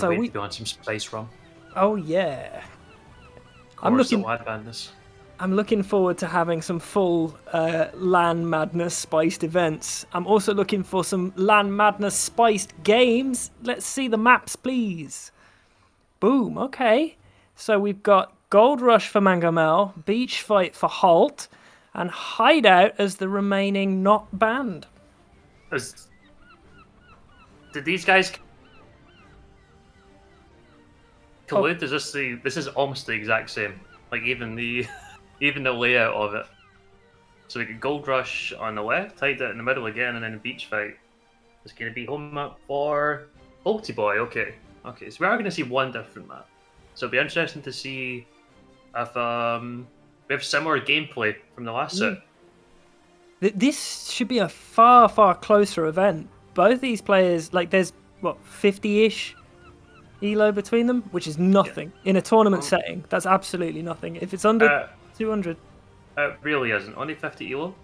can't wait to be on some Spice Rum. Oh yeah. I'm looking forward to having some full LAN Madness spiced events. I'm also looking for some LAN Madness spiced games. Let's see the maps, please. Boom. Okay. So we've got Gold Rush for MangoMel, Beach Fight for Holt, and Hideout as the remaining not banned. Did these guys collude? This is almost the exact same. Like even the layout of it. So we get Gold Rush on the left, Hideout in the middle again, and then a Beach Fight. It's going to be home map for Ulti Boy. Okay, so we are going to see one different map. So it'll be interesting to see if we have similar gameplay from the last set. This should be a far, far closer event. Both these players, like, there's, 50-ish elo between them, which is nothing. Yeah. In a tournament setting, that's absolutely nothing. If it's under 200... It really isn't. Only 50 elo.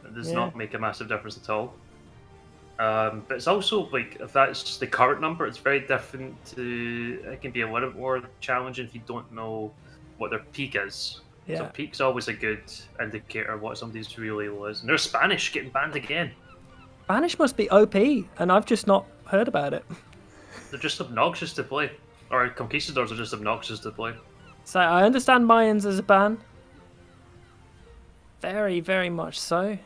It does not make a massive difference at all. But it's also, like, if that's the current number, it's very different to... It can be a little bit more challenging if you don't know what their peak is. Yeah. So peak's always a good indicator of what somebody's real elo is. And there's Spanish getting banned again. Spanish must be OP, and I've just not heard about it. They're just obnoxious to play. Or Conquistadors are just obnoxious to play. So I understand Mayans as a ban. Very, very much so.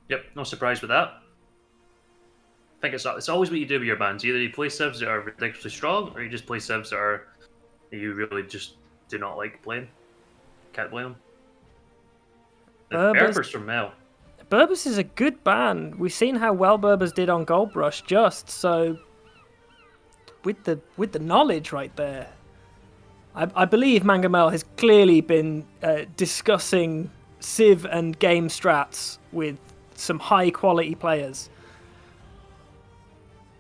Yep, no surprise with that. I think it's always what you do with your bans. Either you play civs that are ridiculously strong, or you just play civs that you really just do not like playing. Can't blame them. Berbers from Mel. Berbers is a good ban. We've seen how well Berbers did on Gold Rush, so with the knowledge right there, I believe MangoMel has clearly been discussing civ and game strats with some high quality players.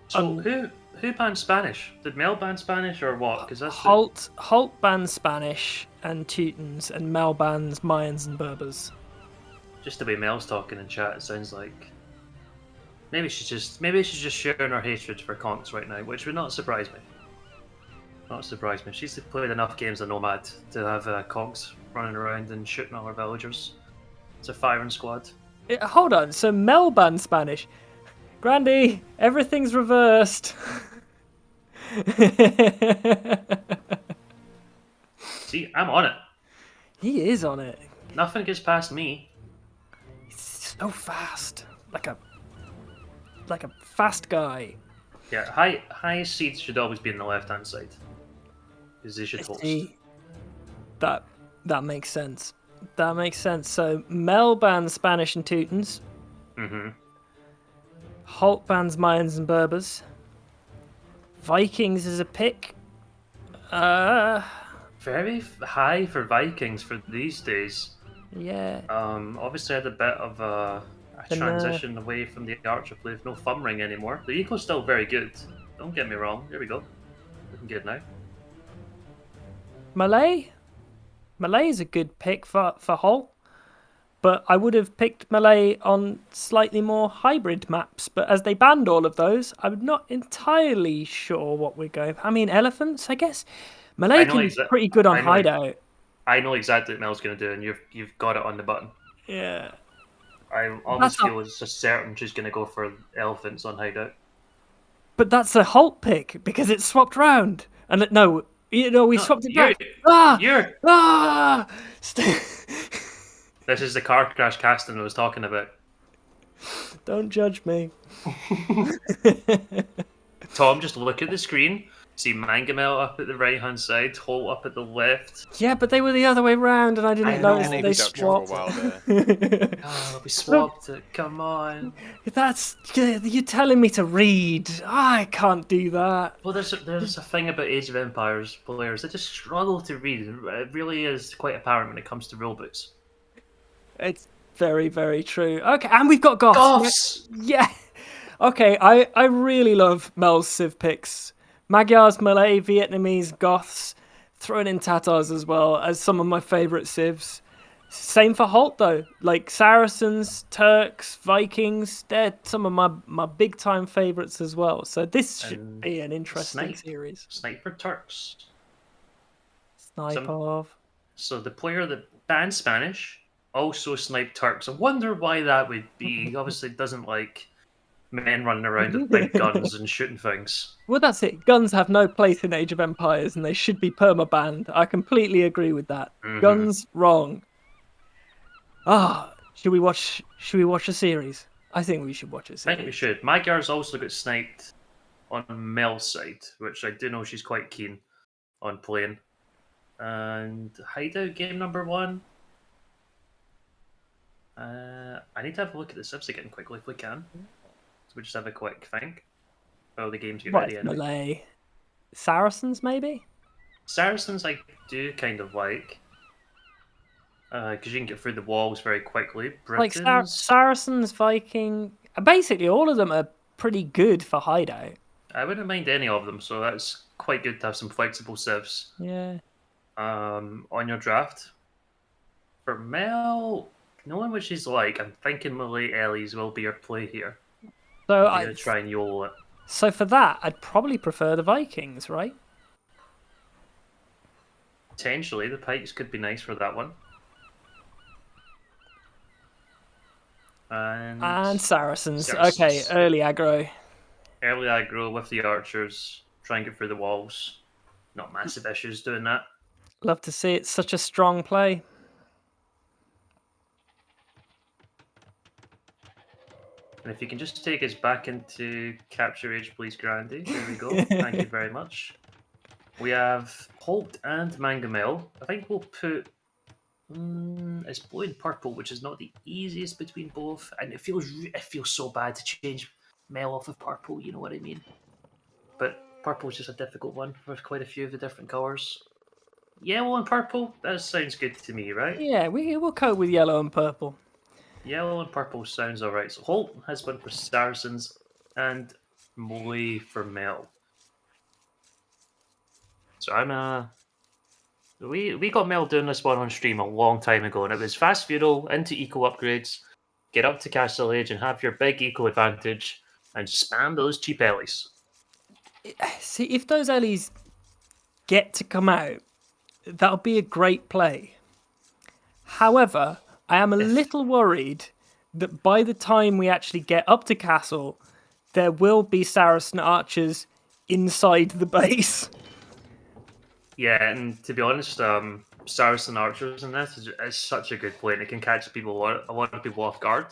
So who banned Spanish? Did Mel ban Spanish or what? Because that's Holt bans Spanish and Teutons, and Mel bans Mayans and Berbers. Just the way Mel's talking in chat, it sounds like maybe she's just sharing her hatred for conks right now, which would not surprise me. She's played enough games of Nomad to have conks running around and shooting all her villagers. It's a firing squad. Hold on, so Mel banned Spanish. Grandy, everything's reversed. See, I'm on it. He is on it. Nothing gets past me. So fast, like a fast guy. Yeah, high seeds should always be on the left hand side, because they should host. That makes sense. That makes sense. So Mel bans Spanish and Teutons. Holt bans Mayans and Berbers. Vikings is a pick. Very high for Vikings for these days. Yeah. Obviously had a bit of a transition away from the Archer play with no thumb ring anymore. The eco's still very good. Don't get me wrong. There we go. Looking good now. Malay is a good pick for Holt, but I would have picked Malay on slightly more hybrid maps. But as they banned all of those, I'm not entirely sure what we're going. I mean, elephants, I guess. Malay can be pretty good on hideout. I know exactly what Mel's going to do, and you've got it on the button. Yeah. I always feel it's just certain she's going to go for elephants on hideout. But that's a Holt pick, because it's swapped round. And we swapped it back. This is the car crash casting I was talking about. Don't judge me. Tom, just look at the screen. See MangoMel up at the right hand side, Holt up at the left. Yeah, but they were the other way round, and I didn't notice that they swapped. We swapped it. Come on. You're telling me to read. I can't do that. Well, there's a thing about Age of Empires players. They just struggle to read. It really is quite apparent when it comes to rulebooks. It's very, very true. Okay, and we've got Goths. Goths! Yeah. Okay, I really love Mel's Civ picks. Magyars, Malay, Vietnamese, Goths, thrown in Tatars as well as some of my favourite civs. Same for Holt though. Like Saracens, Turks, Vikings, they're some of my big time favorites as well. So this should And be an interesting Snipe. series. Sniper Turks. Snipov. So the player that banned Spanish also sniped Turks. I wonder why that would be. He obviously doesn't like men running around with big guns and shooting things. Well, that's it. Guns have no place in Age of Empires, and they should be perma-banned. I completely agree with that. Guns wrong. Should we watch a series? I think we should watch a I series. think we should. Magyar's also got sniped on Mel's side, which I do know she's quite keen on playing. And Hideout game number 1. I need to have a look at the subs again quickly if we can. So we just have a quick think. Oh, the game's get ready anyway. Malay. Saracens, maybe? Saracens I do kind of like. Because you can get through the walls very quickly. Like Britons, Saracens, Viking. Basically, all of them are pretty good for hideout. I wouldn't mind any of them, so that's quite good to have some flexible civs. Yeah. On your draft. For Mel, knowing what she's like, I'm thinking Malay Ellie's will be her play here. So I'm gonna try and YOLO it. So for that, I'd probably prefer the Vikings, right? Potentially, the Pikes could be nice for that one. And Saracens. Okay, early aggro. Early aggro with the archers. Try and get through the walls. Not massive issues doing that. Love to see it. Such a strong play. And if you can just take us back into Capture Age, please, Grandy. There we go. Thank you very much. We have Holt and MangoMel. I think we'll put... it's blue and purple, which is not the easiest between both. And it feels so bad to change Mel off of purple, you know what I mean? But purple is just a difficult one for quite a few of the different colours. Yellow and purple? That sounds good to me, right? Yeah, we'll cope with yellow and purple. Yellow and purple sounds alright. So Holt has one for Saracens and Molly for Mel. So we got Mel doing this one on stream a long time ago, and it was fast feudal into eco upgrades, get up to Castle Age and have your big eco advantage, and spam those cheap Ellies. See, if those Ellies get to come out, that'll be a great play. However, I am a little worried that by the time we actually get up to Castle, there will be Saracen archers inside the base. Yeah, and to be honest, Saracen archers in this is such a good play, and it can catch a lot of people off guard.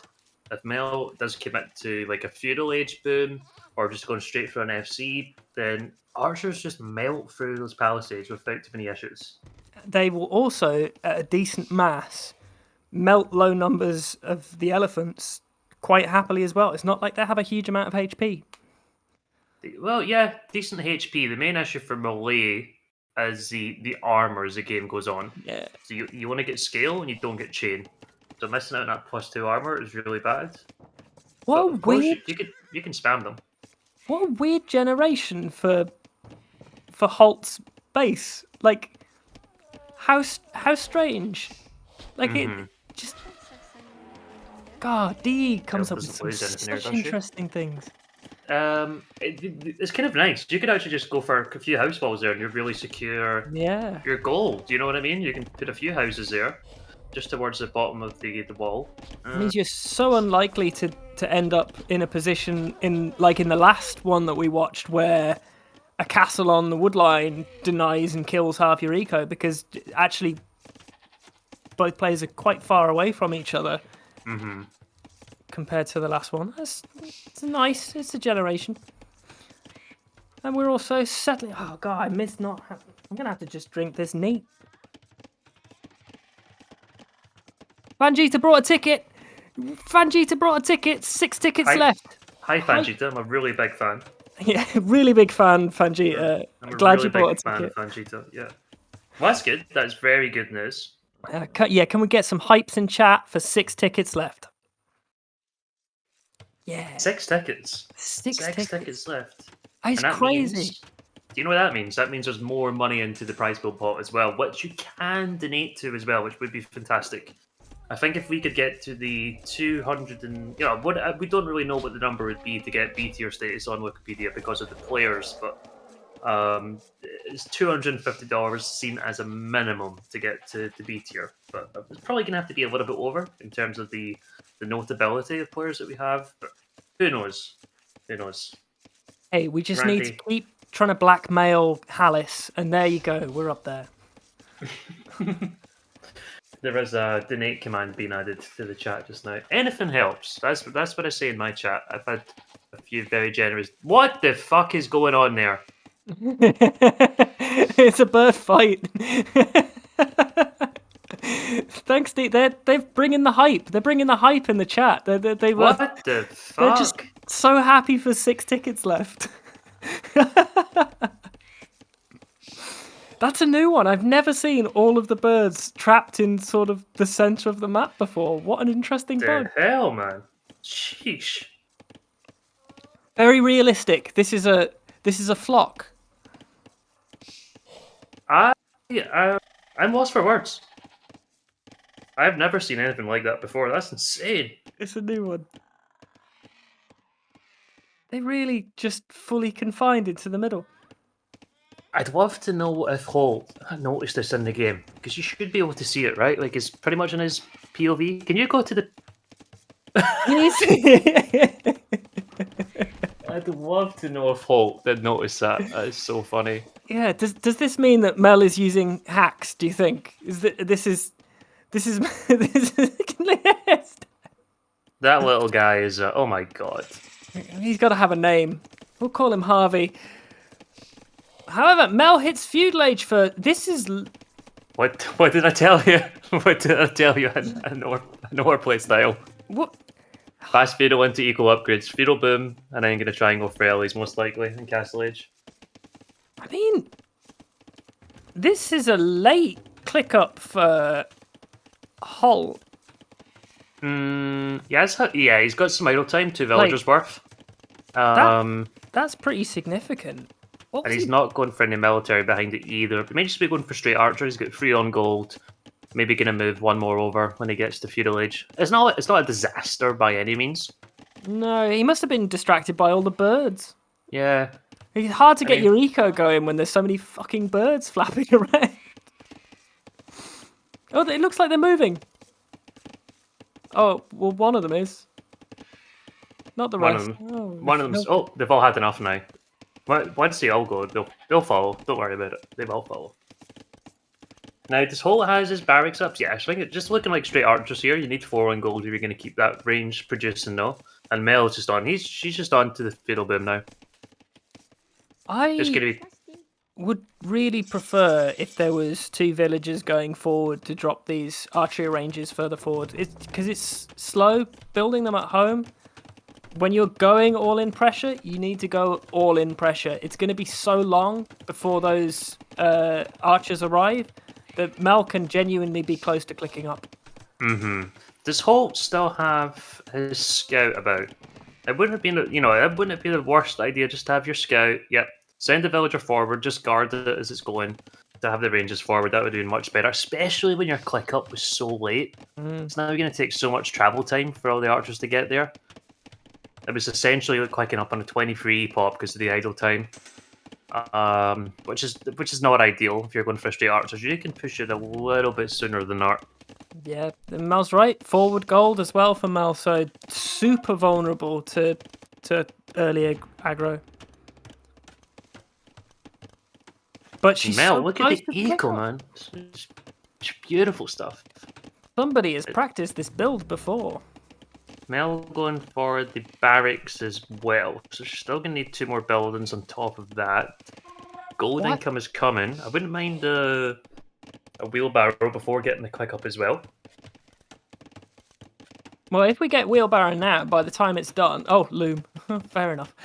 If Mel does commit to like a feudal age boom, or just going straight for an FC, then archers just melt through those palisades without too many issues. They will also, at a decent mass, melt low numbers of the elephants quite happily as well. It's not like they have a huge amount of HP. Well, yeah, decent HP. The main issue for Malay is the armor as the game goes on. Yeah. So you want to get scale and you don't get chain. So missing out on that +2 armor is really bad. What but of course you can spam them. What a weird generation for Holt's base. Like, how strange. Like it just. God, DE comes up with some such interesting things. It's kind of nice. You could actually just go for a few house walls there, and you're really secure. Yeah. Your goal. Do you know what I mean? You can put a few houses there, just towards the bottom of the wall. It means you're so unlikely to end up in a position in the last one that we watched where a castle on the woodline denies and kills half your eco, because actually both players are quite far away from each other. Mm-hmm. Compared to the last one. It's nice. It's a generation. And we're also settling... Oh, God, I missed not... I'm going to have to just drink this neat. Fangita brought a ticket. 6 tickets left. Hi, Fangita. I'm a really big fan. Yeah, really big fan, Fangita. I'm glad really you brought a big fan ticket. of Fangita, yeah. Well, that's good. That's very good news. Can we get some hypes in chat for 6 tickets left? Yeah. 6 tickets. 6 tickets left. It's crazy. Do you know what that means? That means there's more money into the prize pool pot as well, which you can donate to as well, which would be fantastic. I think if we could get to the 200 and we don't really know what the number would be to get B tier status on Wikipedia because of the players, but it's $250 seen as a minimum to get to B tier. But it's probably gonna have to be a little bit over in terms of the notability of players that we have. But who knows? Who knows? Hey, we just need to Randy. keep trying to blackmail Hallis, and there you go. We're up there. There is a donate command being added to the chat just now. Anything helps. That's what I say in my chat. I've had a few very generous. What the fuck is going on there? It's a bird fight. Thanks, Steve. They're bringing the hype. They're bringing the hype in the chat. What the fuck? They're just so happy for 6 tickets left. That's a new one. I've never seen all of the birds trapped in sort of the center of the map before. What an interesting bug. The hell, man. Sheesh. Very realistic. This is a flock. I'm lost for words. I've never seen anything like that before. That's insane. It's a new one. They really just fully confined into the middle. I'd love to know if Holt noticed this in the game, because you should be able to see it, right? Like, it's pretty much in his POV. Can you go to the... I'd love to know if Holt did notice that. That is so funny. Yeah, does this mean that Mel is using hacks, do you think? This is That little guy is... oh my god. He's got to have a name. We'll call him Harvey. However, Mel hits feudal age for... This is... What did I tell you? What did I tell you? I know our play style. What? Fast feudal into equal upgrades. Feudal boom, and then I'm going to try and go for Ellie's most likely in Castle Age. I mean... This is a late click up for Holt. Yeah, he's got some idle time, 2 villagers worth. That's pretty significant. And he's not going for any military behind it either. He may just be going for straight archer. He's got 3 on gold. Maybe going to move 1 more over when he gets to feudal age. It's not a disaster by any means. No, he must have been distracted by all the birds. Yeah. It's hard to get your eco going when there's so many fucking birds flapping around. Oh, it looks like they're moving. Oh, well, one of them is. Not the rest. One of them. Oh, they've all had enough now. Once they all go, they'll follow. Don't worry about it. They will follow. Now, does Holt has his barracks up? Yeah, I think it's just looking like straight archers here. You need 4 on gold if you're going to keep that range producing, though. And Mel's just on. She's just on to the fatal boom now. Would really prefer if there was 2 villagers going forward to drop these archery ranges further forward. Because it's slow building them at home. When you're going all in pressure, you need to go all in pressure. It's going to be so long before those archers arrive that Mel can genuinely be close to clicking up. Does Holt still have his scout about? It wouldn't have been, it wouldn't be the worst idea just to have your scout. Yep, send the villager forward, just guard it as it's going. To have the ranges forward, that would have been much better, especially when your click up was so late. It's now going to take so much travel time for all the archers to get there. It was essentially clicking up on a 23 pop because of the idle time, which is not ideal if you're going for straight archers. You can push it a little bit sooner than that. Yeah, Mel's right. Forward gold as well for Mel, so super vulnerable to early aggro. But she's Mel, look at the eco, man. It's beautiful stuff. Somebody has practiced this build before. Mel going for the barracks as well. So she's still going to need 2 more buildings on top of that. Gold income is coming. I wouldn't mind a wheelbarrow before getting the click up as well. Well, if we get wheelbarrow now, by the time it's done... Oh, loom. Fair enough.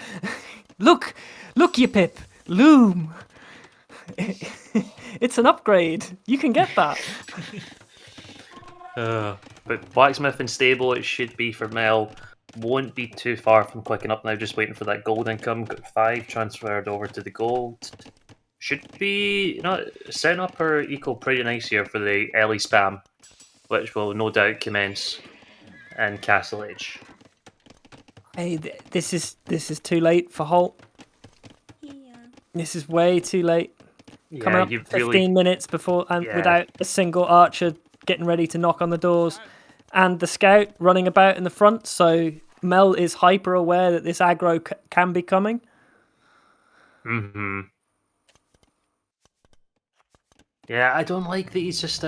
Look, you Pip. Loom. It's an upgrade. You can get that. But blacksmith and stable, it should be for Mel. Won't be too far from clicking up now, just waiting for that gold income. Got 5 transferred over to the gold. Should be, setting up her eco pretty nice here for the Ellie spam. which will no doubt commence in Castle Age. Hey, this is too late for Holt. Yeah. This is way too late. Coming up 15 minutes before, and without a single archer getting ready to knock on the doors, and the scout running about in the front. So Mel is hyper aware that this aggro can be coming. Mm-hmm. Yeah, I don't like that he's just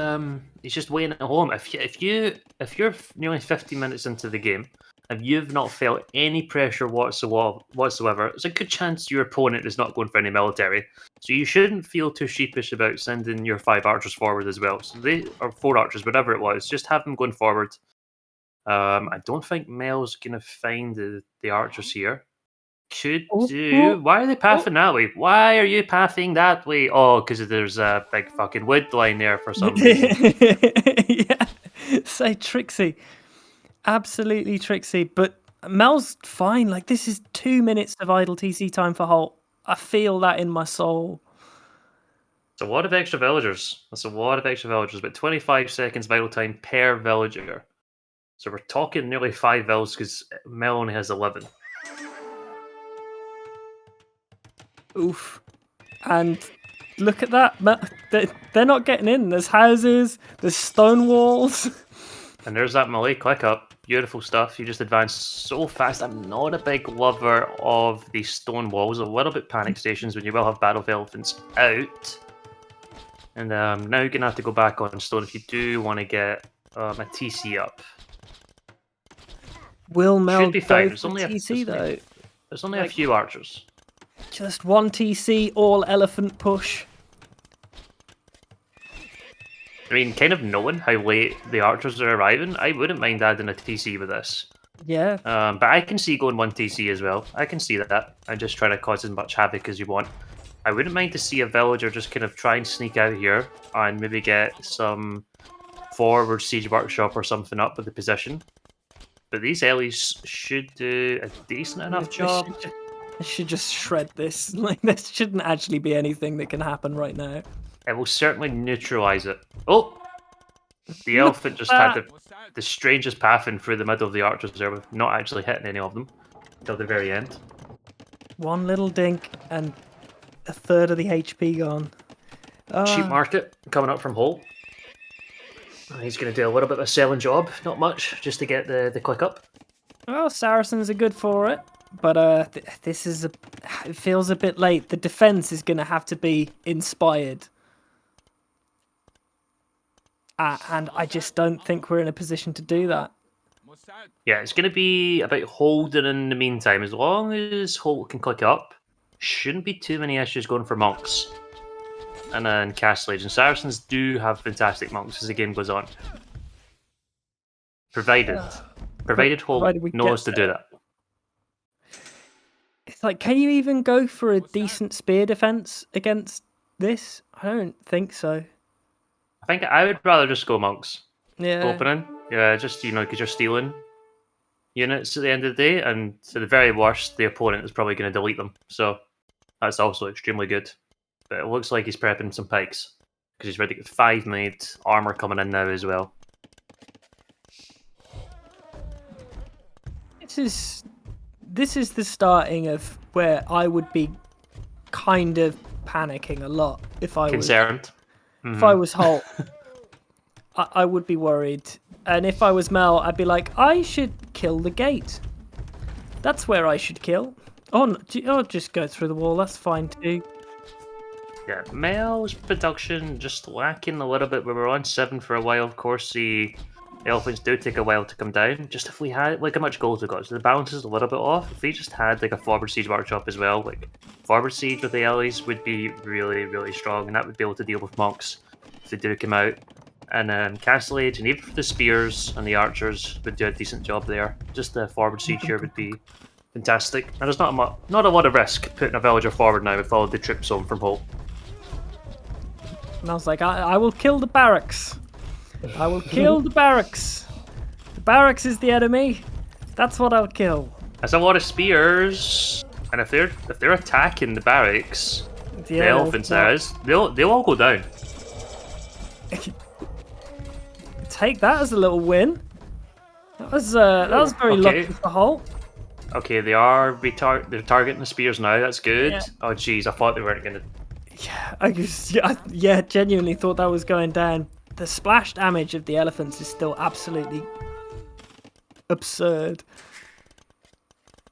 waiting at home. If you're nearly 50 minutes into the game, if you've not felt any pressure whatsoever, it's a good chance your opponent is not going for any military. So you shouldn't feel too sheepish about sending your 5 archers forward as well. So or 4 archers, whatever it was, just have them going forward. I don't think Mel's gonna find the archers here. Why are they pathing that way? Why are you pathing that way? Oh, because there's a big fucking wood line there for some reason. Yeah, so tricksy. Absolutely tricksy, but Mel's fine. Like, this is 2 minutes of idle TC time for Holt. I feel that in my soul. It's a lot of extra villagers. That's a lot of extra villagers, but 25 seconds vital time per villager. So we're talking nearly 5 vills because Mel only has 11. Oof. And look at that. They're not getting in. There's houses, there's stone walls. And there's that melee click up. Beautiful stuff. You just advance so fast. I'm not a big lover of these stone walls. A little bit panic stations when you will have battle elephants out. And now you're going to have to go back on stone if you do want to get a TC up. Will Mel Should be fine. There's only a few archers. Just 1 TC, all elephant push. I mean, kind of knowing how late the archers are arriving, I wouldn't mind adding a TC with this. Yeah. But I can see going 1 TC as well. I can see that. I'm just trying to cause as much havoc as you want. I wouldn't mind to see a villager just kind of try and sneak out here and maybe get some forward siege workshop or something up with the position. But these Ellies should do a decent enough job. I should just shred this. Like, there shouldn't actually be anything that can happen right now. It will certainly neutralise it. Oh! The elephant just had the strangest pathing through the middle of the archers there, with not actually hitting any of them until the very end. 1 little dink and a third of the HP gone. Cheap market coming up from Holt. He's going to do a little bit of a selling job, not much, just to get the click up. Well, Saracens are good for it. But this is it feels a bit late. The defense is going to have to be inspired. And I just don't think we're in a position to do that. Yeah, it's going to be about holding in the meantime. As long as Holt can click up, shouldn't be too many issues going for monks. And then Castle Age. And Saracens do have fantastic monks as the game goes on. Provided Holt knows to do that. It's like, can you even go for a decent spear defense against this? I don't think so. I think I would rather just go monks. Yeah. Opening. Yeah, just, because you're stealing units at the end of the day, and to the very worst, the opponent is probably going to delete them. So that's also extremely good. But it looks like he's prepping some pikes, because he's ready to get 5 made, armor coming in now as well. This is the starting of where I would be kind of panicking a lot if I concerned. If I was Holt, I would be worried. And if I was Mel, I'd be like, I should kill the gate. That's where I should kill. Oh, just go through the wall. That's fine too. Yeah, Mel's production just lacking a little bit. We were on 7 for a while. Of course, the elephants do take a while to come down. Just if we had, how much gold we got. So the balance is a little bit off. If we just had a forward siege workshop as well, forward siege with the Ellies would be really, really strong, and that would be able to deal with monks if they do come out. And Castle Age, and even for the spears and the archers would do a decent job there. Just the forward siege here would be fantastic. And there's not a lot of risk putting a villager forward now with all the troops on from Holt. And I was like, I will kill the barracks. I will kill the barracks. The barracks is the enemy. That's what I'll kill. That's a lot of spears, and if they're attacking the barracks, the elephants they'll all go down. take that as a little win. That was very lucky for Holt. Okay, they're targeting the spears now. That's good. Yeah. Oh jeez, I thought they weren't gonna. Yeah, genuinely thought that was going down. The splash damage of the elephants is still absolutely absurd.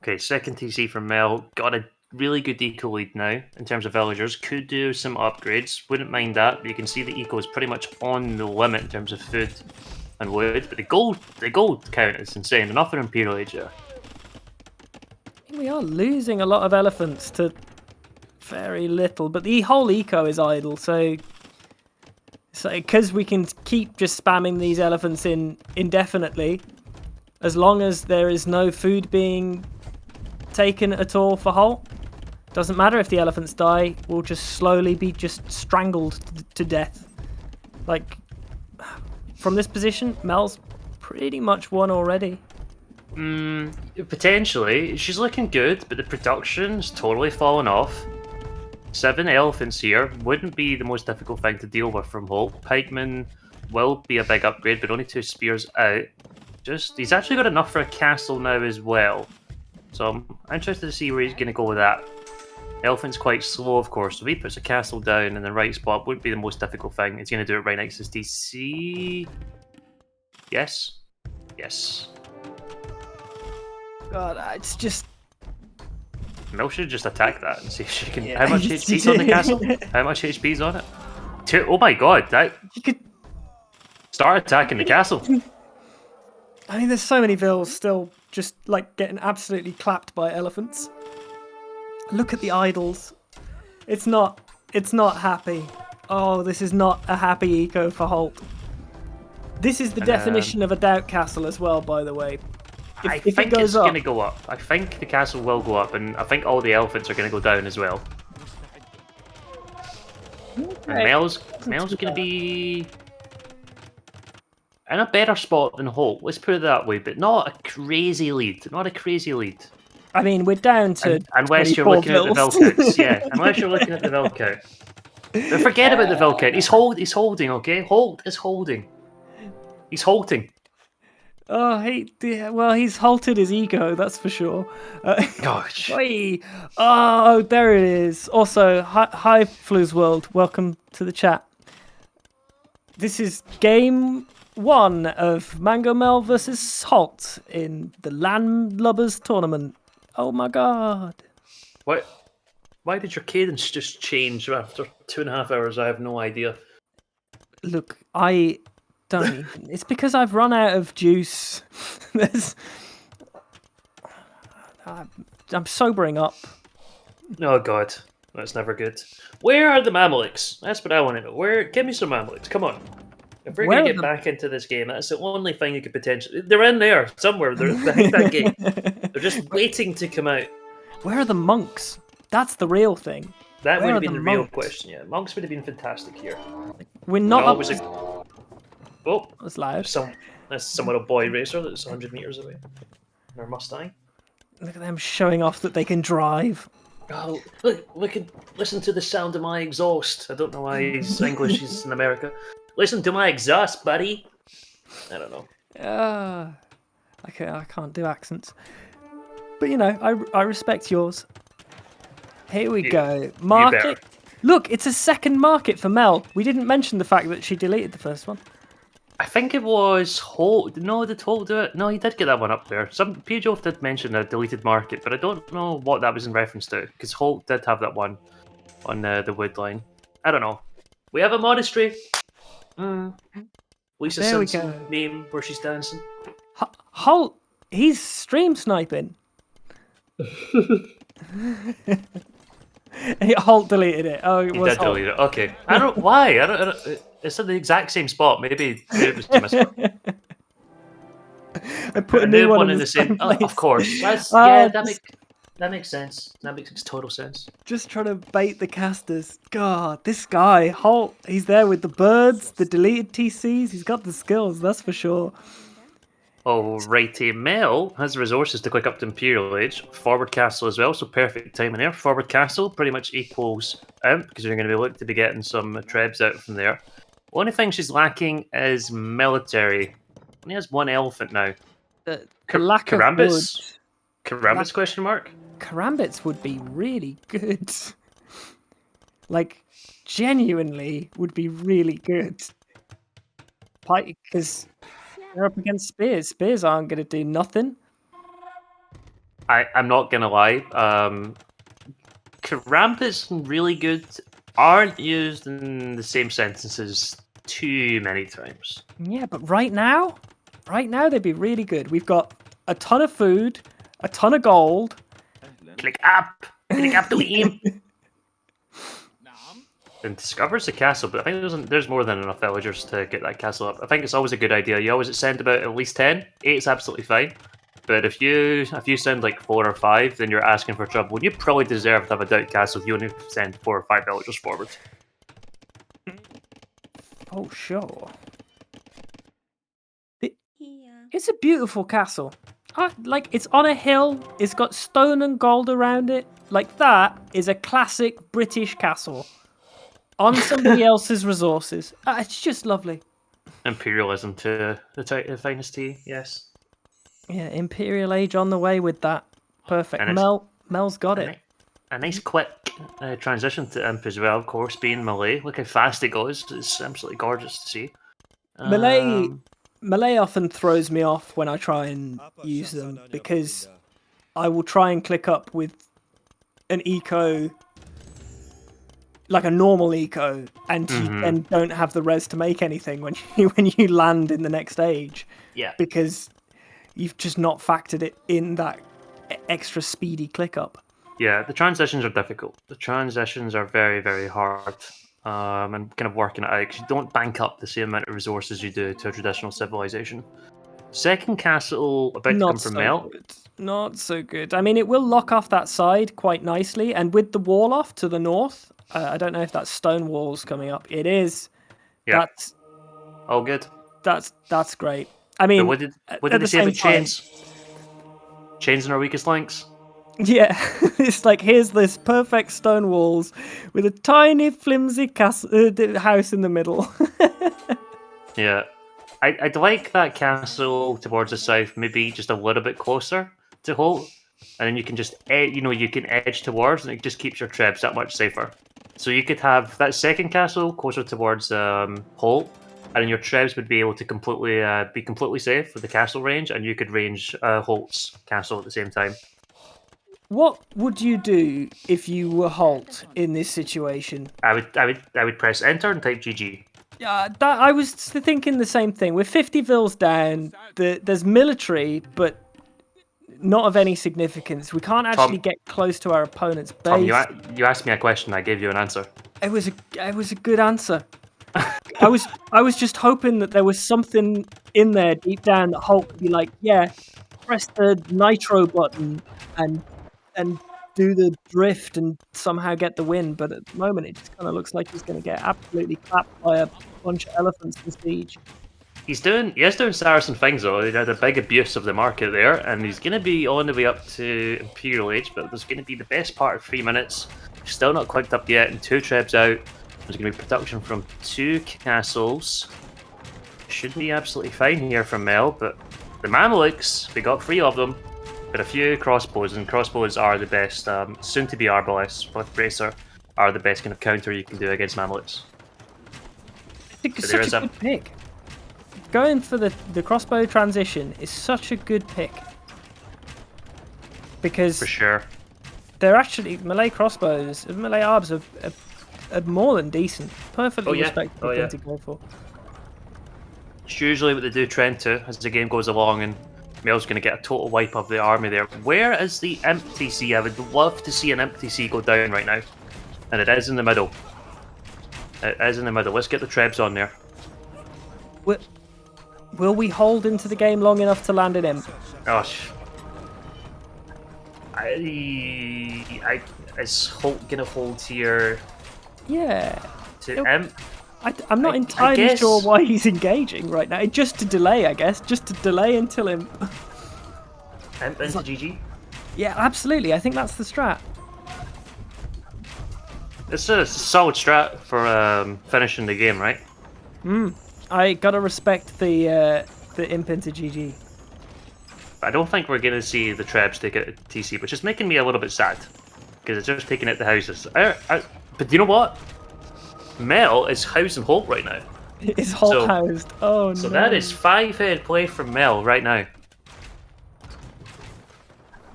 Okay, second TC from Mel. Got a really good eco lead now in terms of villagers. Could do some upgrades. Wouldn't mind that. But you can see the eco is pretty much on the limit in terms of food and wood. But the gold count is insane. Enough for Imperial Age there. We are losing a lot of elephants to very little, but the whole eco is idle, so because we can keep just spamming these elephants in indefinitely, as long as there is no food being taken at all for Holt. Doesn't matter if the elephants die, we'll just slowly be just strangled to death. Like, from this position, Mel's pretty much won already. Potentially. She's looking good, but the production's totally fallen off. 7 elephants here wouldn't be the most difficult thing to deal with from Holt. Pikeman will be a big upgrade, but only 2 spears out. He's actually got enough for a castle now as well. So I'm interested to see where he's going to go with that. Elephant's quite slow, of course, so if he puts a castle down in the right spot, wouldn't be the most difficult thing. He's going to do it right next to his DC. Yes? Yes. God, it's just... Mel should just attack that and see if she can... Yeah. How much HP's on the castle? How much HP's on it? Oh my god, you could start attacking the castle. I mean, there's so many vills still just, like, getting absolutely clapped by elephants. Look at the idols. It's not happy. Oh, this is not a happy eco for Holt. This is the definition of a doubt castle as well, by the way. I think it's going to go up. I think the castle will go up, and I think all the elephants are going to go down as well. Okay. And Mel's going to be in a better spot than Holt. Let's put it that way, but not a crazy lead. Not a crazy lead. I mean, we're down to unless you're looking at the vill counts. Yeah, unless you're looking at the vill count. But forget about the vill count. He's holding. Okay, Holt is holding. He's halting. Oh, he's halted his ego, that's for sure. Gosh. Oh, there it is. Also, hi Flu's World. Welcome to the chat. This is game 1 of MangoMel versus Holt in the LAN Lubbers tournament. Oh my god. What? Why did your cadence just change after 2.5 hours? I have no idea. Look, I don't even. It's because I've run out of juice. I'm sobering up. Oh god, that's never good. Where are the Mamluks? That's what I want to know. Give me some Mamluks. Come on. If we're going to get back into this game, that's the only thing you could potentially... They're in there, somewhere. They're behind that gate. They're just waiting to come out. Where are the monks? That's the real thing. That would have been the real question, yeah. Monks would have been fantastic here. We're not up to... Oh, that's loud. That's some little boy racer that's 100 meters away. Their Mustang. Look at them showing off that they can drive. Oh, look, listen to the sound of my exhaust. I don't know why he's English, he's in America. Listen to my exhaust, buddy. I don't know. Okay, I can't do accents. But, you know, I respect yours. Here we go. Market. Look, it's a second market for Mel. We didn't mention the fact that she deleted the first one. I think it was Holt. No, did Holt do it? No, he did get that one up there. PJOF did mention a deleted market, but I don't know what that was in reference to, because Holt did have that one on the wood line. I don't know. We have a monastery. Lisa Simpson meme where she's dancing. Holt, he's stream sniping. Holt deleted it. Oh, it was did delete it. Okay. I don't. Why? I don't. It's in the exact same spot. Maybe it was just I put a new one in the same place. Of course. That makes sense. That makes total sense. Just trying to bait the casters. God, this guy, Holt, he's there with the birds, the deleted TCs. He's got the skills, that's for sure. Oh, righty. Mel has the resources to click up to Imperial Age. Forward castle as well, so perfect timing there. Forward castle pretty much equals out, because you're going to be looking to be getting some trebs out from there. Only thing she's lacking is military. Only has one elephant now. The lack of wood. Karambits? Question mark. Karambits would be really good. Like, genuinely would be really good. Because they're up against spears. Spears aren't going to do nothing. I'm not gonna lie. Karambits really good aren't used in the same sentences too many times. Yeah, but right now they'd be really good. We've got a ton of food, a ton of gold. Click up to aim. And discovers the castle, but I think there's more than enough villagers to get that castle up. I think it's always a good idea. You always send about at least 10. 8's absolutely fine. But if you send like 4 or 5, then you're asking for trouble. You probably deserve to have a doubt castle if you only send 4 or 5 villagers forward. Oh, sure. It's a beautiful castle. Like, it's on a hill. It's got stone and gold around it. Like, that is a classic British castle. On somebody else's resources. It's just lovely. Imperialism to the finest tea, yes. Yeah, Imperial Age on the way with that. Perfect. Mel's got it. A nice quick transition to Imp as well, of course, being melee. Look how fast it goes. It's absolutely gorgeous to see. Melee often throws me off when I try and use them, because I will try and click up with an eco, like a normal eco, and you then don't have the res to make anything when you land in the next age. Yeah. Because you've just not factored it in that extra speedy click up. Yeah, the transitions are difficult. The transitions are very, very hard. And kind of working it out, because you don't bank up the same amount of resources you do to a traditional civilization. Second castle about to come from Mel. Not so good. I mean, it will lock off that side quite nicely, and with the wall off to the north, I don't know if that's stone walls coming up. It is. Yeah. That's all good. That's great. I mean, what did they say about chains? Chains in our weakest links. Yeah, it's like, here's this perfect stone walls with a tiny flimsy house in the middle. Yeah, I'd like that castle towards the south, maybe just a little bit closer to Holt, and then you can just you can edge towards, and it just keeps your trebs that much safer. So you could have that second castle closer towards Holt, and then your trebs would be able to be completely safe with the castle range, and you could range Holt's castle at the same time. What would you do if you were Holt in this situation? I would press enter and type GG. I was thinking the same thing. We're 50 vils down. There's military, but not of any significance. We can't actually get close to our opponent's base. Tom, you asked me a question. I gave you an answer. It was a good answer. I was just hoping that there was something in there deep down that Holt could be like, yeah, press the nitro button and do the drift and somehow get the win, but at the moment it just kind of looks like he's going to get absolutely clapped by a bunch of elephants in siege. He is doing Saracen things though. He had a big abuse of the market there, and he's going to be on the way up to Imperial Age, but there's going to be the best part of 3 minutes. Still not clicked up yet, and 2 trebs out. There's going to be production from 2 castles. Should be absolutely fine here from Mel, but the Mamelukes, we got 3 of them. But a few crossbows, and crossbows are the best, soon to be arbalists with bracer, are the best kind of counter you can do against Mamelukes. It's such a good pick. Going for the crossbow transition is such a good pick. Because for sure, they're actually, melee crossbows, melee arbs are more than decent. Perfectly respectable thing to go for. It's usually what they do trend to as the game goes along, and Mel's going to get a total wipe of the army there. Where is the empty sea? I would love to see an empty sea go down right now. And it is in the middle. It is in the middle. Let's get the trebs on there. Will we hold into the game long enough to land an imp? Gosh. Is Holt going to hold here? Yeah. To imp? I'm not entirely sure why he's engaging right now. Just to delay, I guess. Just to delay until imp. Imp into GG? Yeah, absolutely. I think that's the strat. It's a solid strat for finishing the game, right? I gotta respect the imp into GG. I don't think we're going to see the Trebs take it at TC, which is making me a little bit sad. Because it's just taking it to houses. But you know what? Mel is housing Holt right now. Is Holt housed? Oh no. So that is 5-head play from Mel right now.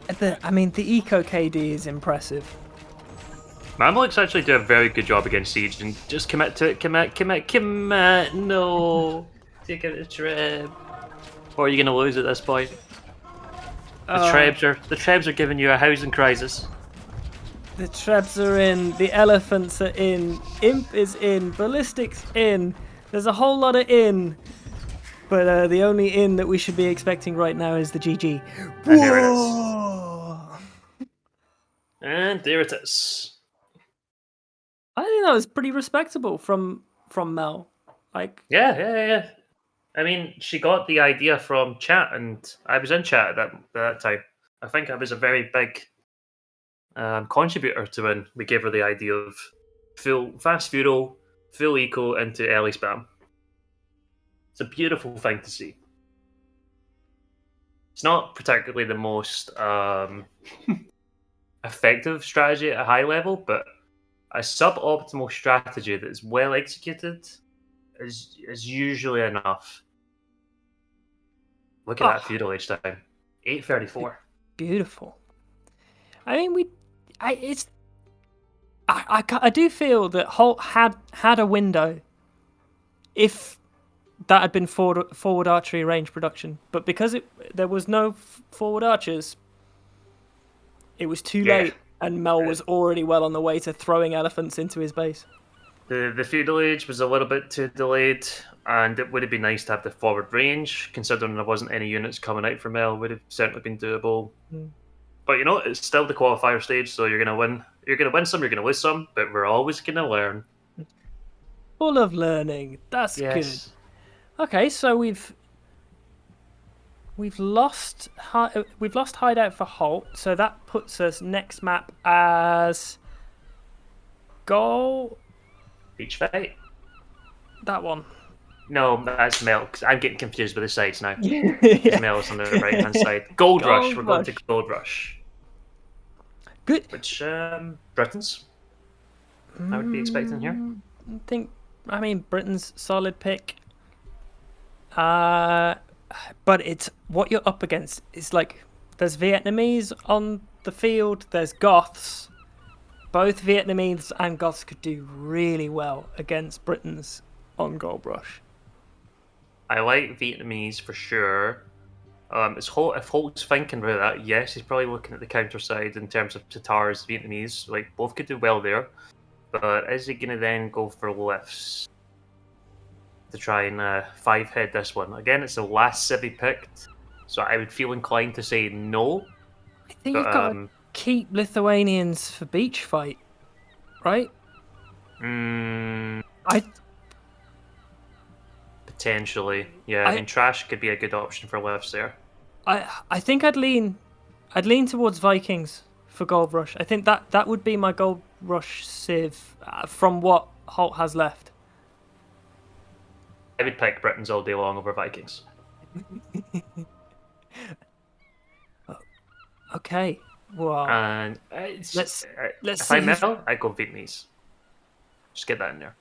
The eco KD is impressive. Mamluk's actually do a very good job against Siege and just commit to it, commit, no. Take out the Treb. Or are you gonna lose at this point? The Trebs are giving you a housing crisis. The Trebs are in, the elephants are in, Imp is in, Ballistic's in. There's a whole lot of in. But the only in that we should be expecting right now is the GG. And there it is. And there it is. I think that was pretty respectable from Mel. Like, yeah. I mean, she got the idea from chat, and I was in chat at that time. I think I was a very big contributor to when we gave her the idea of full fast feudal, full eco into early spam. It's a beautiful thing to see. It's not particularly the most effective strategy at a high level, but a suboptimal strategy that is well executed is usually enough. Look at that feudal age time, 8:34. Beautiful. I mean, I do feel that Holt had a window if that had been forward archery range production, but because there was no forward archers, it was too late, and Mel was already well on the way to throwing elephants into his base. The feudal age was a little bit too delayed, and it would have been nice to have the forward range, considering there wasn't any units coming out from Mel. Would have certainly been doable. But you know, it's still the qualifier stage, so you're gonna win. You're gonna win some, you're gonna lose some, but we're always gonna learn. Full of learning. That's good. Okay, so we've lost hideout for Holt, so that puts us next map as goal. Beach fight. That one. No, that's Mel. Cause I'm getting confused with the sides now. Yeah. Mel's on the right hand side. Gold Rush. We're going to Gold Rush. Good. Which Britons I would be expecting here. I mean, Britain's solid pick. But it's what you're up against. It's like there's Vietnamese on the field. There's Goths. Both Vietnamese and Goths could do really well against Britons on Gold Rush. I like Vietnamese for sure. If Holt's thinking about that, yes, he's probably looking at the counter side in terms of Tatars, Vietnamese. Like, both could do well there. But is he going to then go for lifts to try and 5-head this one? Again, it's the last civ he picked, so I would feel inclined to say no. I think you've got to keep Lithuanians for beach fight, right? Potentially, yeah. I mean, trash could be a good option for lifts there. I think I'd lean towards Vikings for Gold Rush. I think that would be my Gold Rush civ from what Holt has left. I would pick Britons all day long over Vikings. Okay. Well, and let's if I Mel, I go Vietnamese. Just get that in there.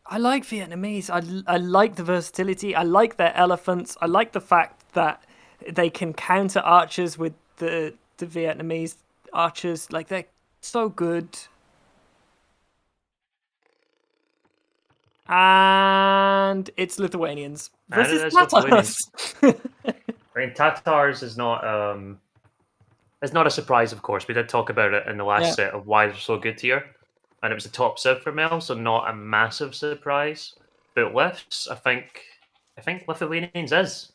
I like Vietnamese. I like the versatility. I like their elephants. I like the fact that they can counter archers with the Vietnamese archers. Like, they're so good. And it's Lithuanians versus Tatars. I mean, Tatars is not it's not a surprise, of course. We did talk about it in the last set of why they're so good here. And it was a top civ for Mel, so not a massive surprise. But lifts, I think Lithuanians is.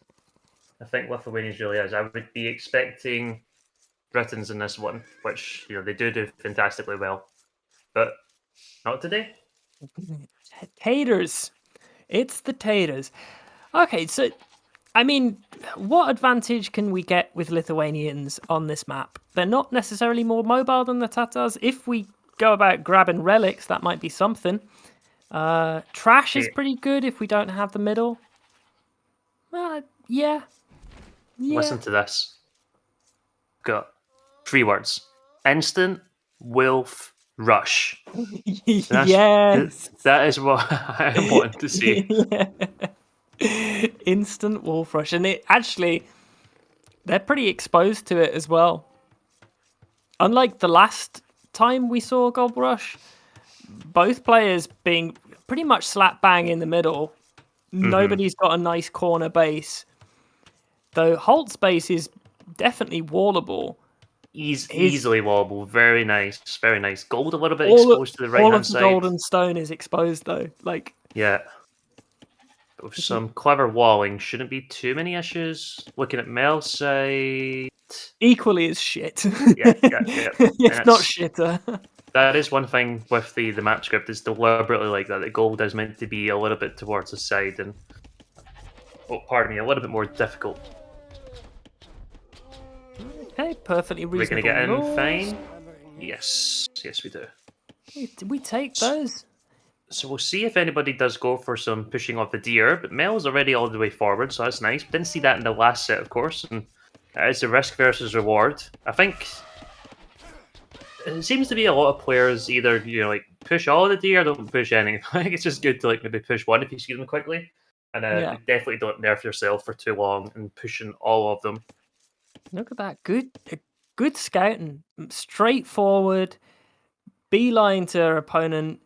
I think Lithuanians really is. I would be expecting Britons in this one, which, you know, they do fantastically well. But not today. Taters. It's the taters. Okay, so, I mean, what advantage can we get with Lithuanians on this map? They're not necessarily more mobile than the Tatars. If we go about grabbing relics, that might be something. Trash is Okay, pretty good if we don't have the middle. Yeah. listen to this. Got 3 words. Instant wolf rush. That's Yes. that is what I am wanting to see. Yeah. Instant wolf rush, and it actually they're pretty exposed to it as well. Unlike the last time we saw Gold Rush, both players being pretty much slap bang in the middle. Nobody's got a nice corner base. Though Holt's base is definitely wallable. His Easily wobble. Very nice. Very nice. Gold a little bit all exposed to the right all hand of the side. golden stone is exposed though. Like Yeah. With some clever walling, shouldn't be too many issues. Looking at Mel's side. equally as shit. Yeah. If not shitter. That is one thing with the map script is deliberately like that. The gold is meant to be a little bit towards the side and, oh, pardon me, a little bit more difficult. Okay, perfectly We're reasonable. gonna get in rules. fine. Yes, we do. We take those. So we'll see if anybody does go for some pushing off the deer, but Mel's already all the way forward, so that's nice. Didn't see that in the last set, of course, and it's a risk versus reward. I think it seems to be a lot of players either, like push all the deer, don't push any. I think it's just good to maybe push one if you see them quickly, and definitely don't nerf yourself for too long and pushing all of them. Look at that. Good scouting. Straightforward. Beeline to her opponent,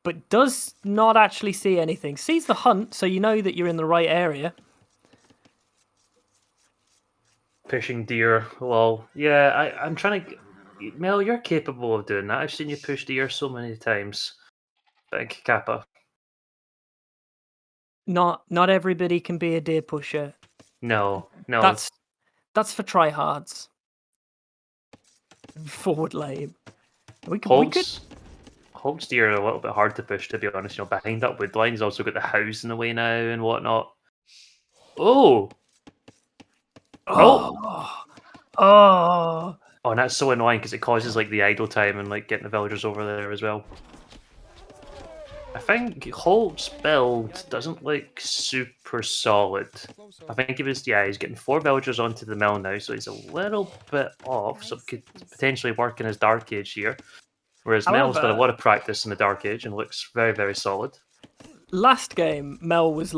but does not actually see anything. Sees the hunt, so you know that you're in the right area. Pushing deer, well, yeah, I'm trying to... Mel, you're capable of doing that. I've seen you push deer so many times. Big Kappa. Not everybody can be a deer pusher. No. That's for tryhards. Forward lame. We could. Holt's deer are a little bit hard to push, to be honest. Behind that wood line, he's also got the house in the way now and whatnot. Oh, and that's so annoying because it causes the idle time and getting the villagers over there as well. I think Holt's build doesn't look super solid. I think he's getting 4 villagers onto the mill now, so he's a little bit off, so could potentially work in his Dark Age here. Whereas Mel's done a lot of practice in the Dark Age and looks very, very solid. Last game, Mel was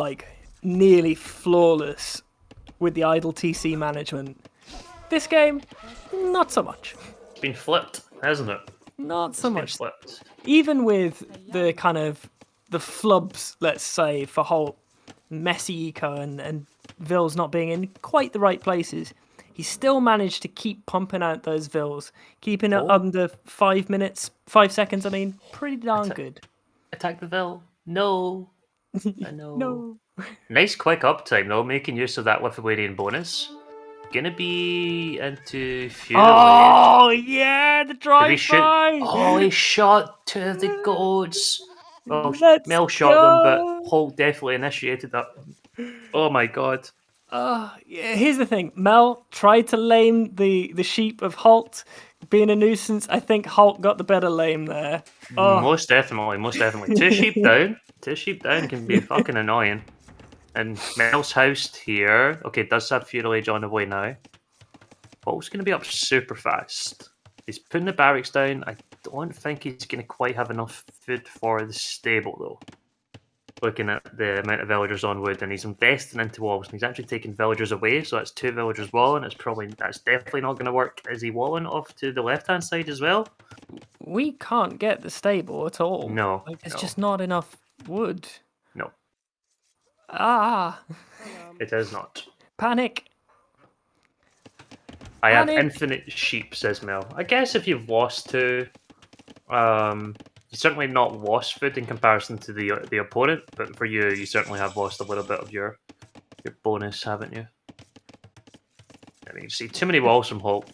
nearly flawless with the idle TC management. This game, not so much. It's been flipped, hasn't it? Not so much. Flipped. Even with the kind of the flubs, let's say, for Holt, messy eco and Vills not being in quite the right places, he still managed to keep pumping out those Vills, keeping it under 5 seconds. I mean, pretty darn good. Attack the Vill. No. I know. No. Nice quick uptime though, making use of that Lithuanian bonus. Gonna be into Fury. Oh yeah, the drive-by. Oh, he shot 2 of the goats. Well, Mel shot them, but Holt definitely initiated that. Oh my god. Yeah, here's the thing. Mel tried to lame the sheep of Holt being a nuisance. I think Holt got the better lame there. Oh. Most definitely. 2 sheep down. 2 sheep down can be fucking annoying. And Mel's house here, okay, does have Feudal Age on the way now. Holt's going to be up super fast. He's putting the barracks down. I don't think he's going to quite have enough food for the stable, though. Looking at the amount of villagers on wood, and he's investing into walls, and he's actually taking villagers away, so that's 2 villagers walling. That's definitely not going to work. Is he walling off to the left-hand side as well? We can't get the stable at all. No. There's just not enough wood. No. It is not. Panic. I have infinite sheep, says Mel. I guess if you've lost 2, you certainly not lost food in comparison to the opponent, but for you, you certainly have lost a little bit of your bonus, haven't you? I mean, you see too many walls from Holt.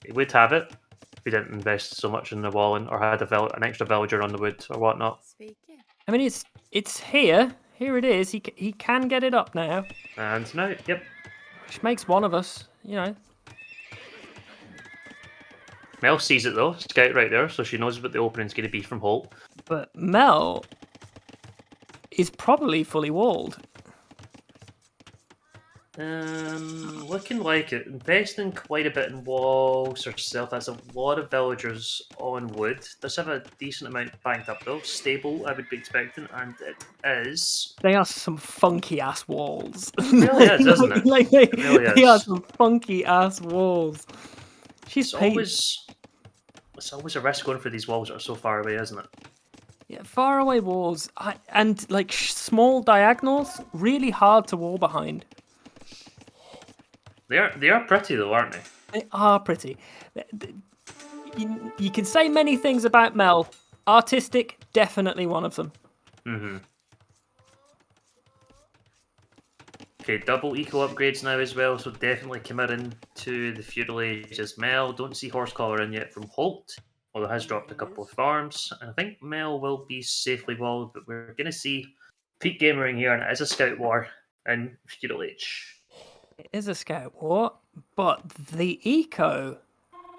He would have it if he didn't invest so much in the walling or had an extra villager on the wood or whatnot. I mean, it's here. Here it is. He can get it up now. And now, yep. Which makes one of us, Mel sees it though, scout right there, so she knows what the opening's going to be from Holt. But Mel is probably fully walled. Looking like it. Investing quite a bit in walls herself. That's a lot of villagers on wood. Does have a decent amount banked up though. Stable, I would be expecting, and it is. They are some funky ass walls. It really is, isn't it? It really they are is. some funky ass walls. She's It's always a risk going for these walls that are so far away, isn't it? Yeah, far away walls and like small diagonals, really hard to wall behind. They are pretty though, aren't they? They are pretty. You can say many things about Mel. Artistic, definitely one of them. Mm-hmm. Okay, double eco upgrades now as well, so definitely committing to the feudal age as Mel. Don't see Horsecollar in yet from Holt, although has dropped a couple of farms. And I think Mel will be safely walled, but we're going to see peak gamering here, and it is a scout war in feudal age. It is a scout war, but the eco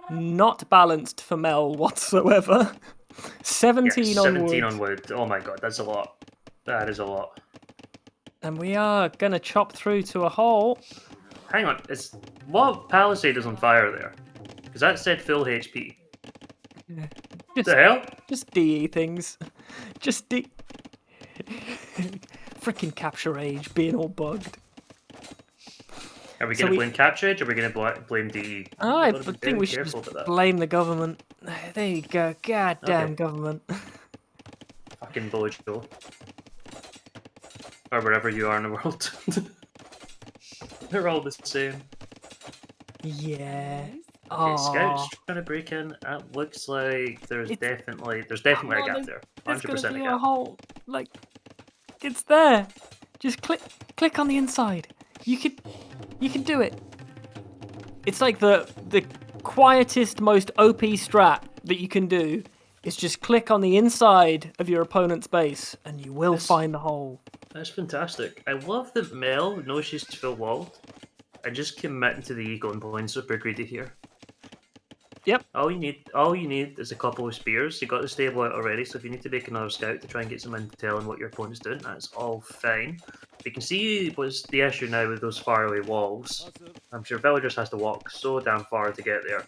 not balanced for Mel whatsoever. 17 yes, on 17 wood. on wood. Oh my god, that's a lot. That is a lot. And we are going to chop through to a hole. Hang on, what palisade is on fire there? Because that said full HP. What the hell? Just DE things. Just Freaking capture age being all bugged. Are we going to blame capture age or are we going to blame DE? I think we should just blame the government. There you go. Goddamn government. Fucking Bojo. Or wherever you are in the world. They're all the same. Yeah. Okay, Scout's trying to break in. It looks like there's definitely a gap there. 100% a gap. Hole. Like, it's there. Just click on the inside. You can do it. It's like the quietest, most OP strat that you can do is just click on the inside of your opponent's base and you will find the hole. That's fantastic. I love that Mel knows she's full walled and just committing to the eco and playing super greedy here. Yep. All you need is a couple of spears. You got the stable out already, so if you need to make another scout to try and get some intel on what your opponent's doing, that's all fine. You can see what's the issue now with those faraway walls. I'm sure villagers has to walk so damn far to get there,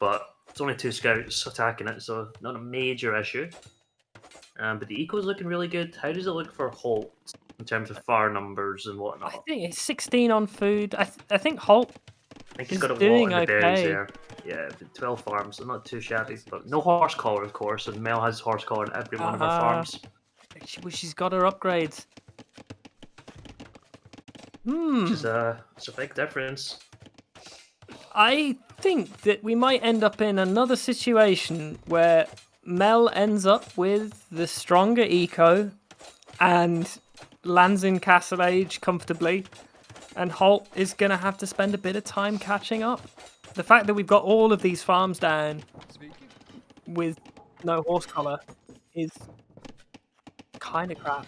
but it's only 2 scouts attacking it, so not a major issue. But the eco's looking really good. How does it look for Holt in terms of far numbers and whatnot? I think it's 16 on food. I think Holt I think he's got a lot in the berries there. Yeah, 12 farms, so not too shabby. But no horse collar, of course, and Mel has horse collar in every one of her farms. She's got her upgrades. Which is it's a big difference. I think that we might end up in another situation where Mel ends up with the stronger eco and lands in Castle Age comfortably, and Holt is going to have to spend a bit of time catching up. The fact that we've got all of these farms down with no horse collar is kind of crap.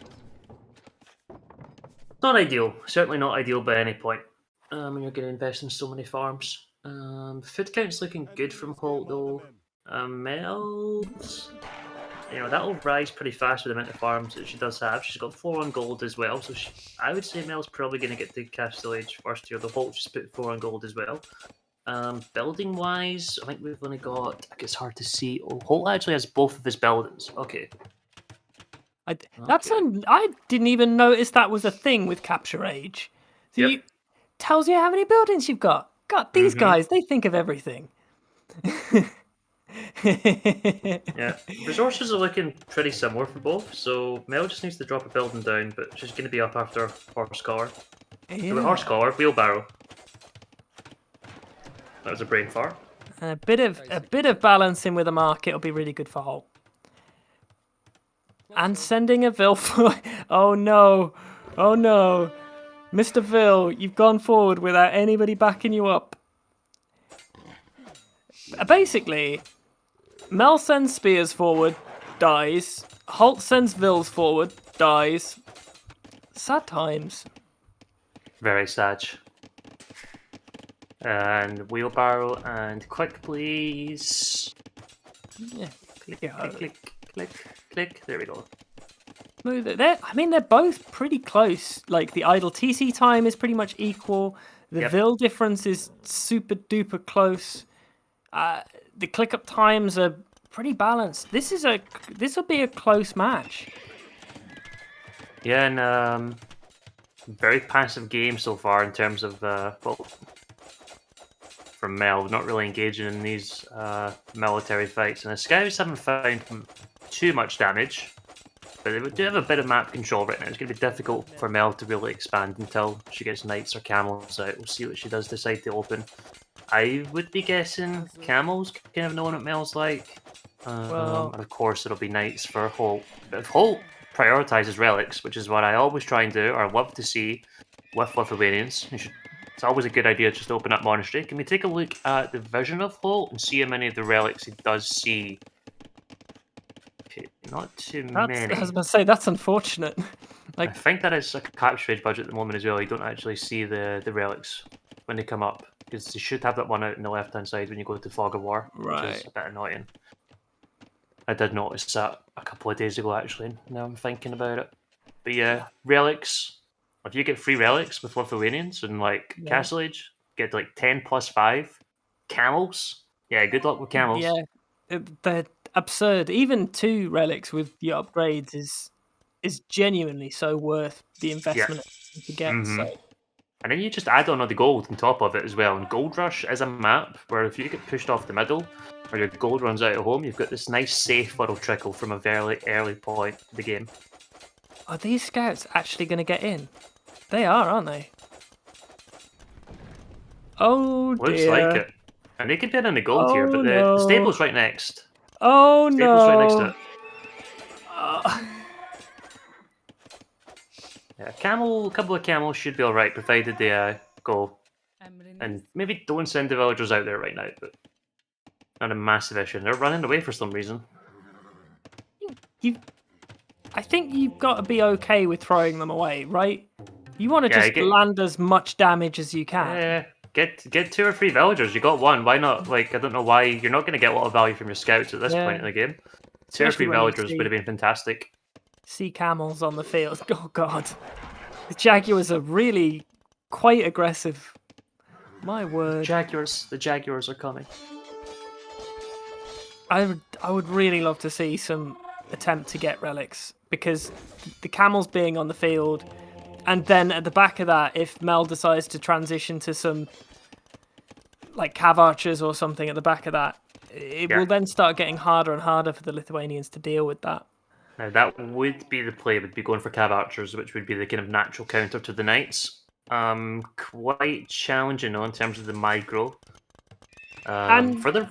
Not ideal. Certainly not ideal by any point. When you're going to invest in so many farms. Food count's looking good from Holt though. Mel's, that'll rise pretty fast with the amount of farms that she does have. She's got 4 on gold as well, so I would say Mel's probably going to get to Castle Age first here. The Holt just put 4 on gold as well. Building wise, I think we've only got. It's hard to see. Oh, Holt actually has both of his buildings. Okay. I didn't even notice that was a thing with Capture Age. So yep. Tells you how many buildings you've got. God, these guys, they think of everything. Yeah, resources are looking pretty similar for both, so Mel just needs to drop a building down, but she's going to be up after horse collar. Yeah. So with horse collar, wheelbarrow. That was a brain fart. And a bit of balancing with the market will be really good for Holt. And sending a Vil for... Oh no, Mr. Vil, you've gone forward without anybody backing you up. Basically, Mel sends spears forward, dies. Holt sends Vils forward, dies. Sad times. Very sad. And wheelbarrow and quick, please. Yeah. Click. There we go. smoother. They're both pretty close. Like the idle TC time is pretty much equal. The vil difference is super duper close. The click up times are pretty balanced. This will be a close match. Yeah, and very passive game so far in terms of from Mel, not really engaging in these military fights. And the Scouts haven't found too much damage, but they do have a bit of map control right now. It's going to be difficult for Mel to really expand until she gets Knights or Camels out. We'll see what she does decide to open. I would be guessing Camels, kind of knowing what Mel's like. And of course, it'll be Knights for Holt. But if Holt prioritizes relics, which is what I always try and do, or love to see with Lithuanians, it's always a good idea just to open up Monastery. Can we take a look at the vision of Holt and see how many of the relics he does see? Okay, not too many. I was about to say, that's unfortunate. I think that is a capture rate budget at the moment as well. You don't actually see the relics when they come up, because you should have that one out on the left-hand side when you go to Fog of War, which is a bit annoying. I did notice that a couple of days ago, actually, now I'm thinking about it. But yeah, relics. If you get free relics with Lithuanians and Castle Age, get to 10 plus 5. Camels. Yeah, good luck with camels. Yeah, they're absurd. Even 2 relics with the upgrades is genuinely so worth the investment to get. So. And then you just add on all the gold on top of it as well. And Gold Rush is a map where if you get pushed off the middle, or your gold runs out at home, you've got this nice safe little trickle from a very early point of the game. Are these Scouts actually going to get in? They are, aren't they? Oh dear. Looks like it. And they could get in the gold here, but the stable's right next. Oh no. Stable's right next to it. Yeah, a couple of camels should be alright, provided they go. And maybe don't send the villagers out there right now, but not a massive issue. They're running away for some reason. I think you've got to be okay with throwing them away, right? You want to just land as much damage as you can. Yeah, get 2 or 3 villagers. You got 1. Why not? I don't know why you're not going to get a lot of value from your scouts at this point in the game. 2 or 3 villagers would have been fantastic. See camels on the field. Oh god, the Jaguars are really quite aggressive. My word. The Jaguars are coming. I would really love to see some attempt to get relics, because the camels being on the field, and then at the back of that, if Mel decides to transition to some cav archers or something at the back of that, it will then start getting harder and harder for the Lithuanians to deal with that. Now that would be the play, would be going for cav archers, which would be the kind of natural counter to the knights. Quite challenging though in terms of the micro. And for the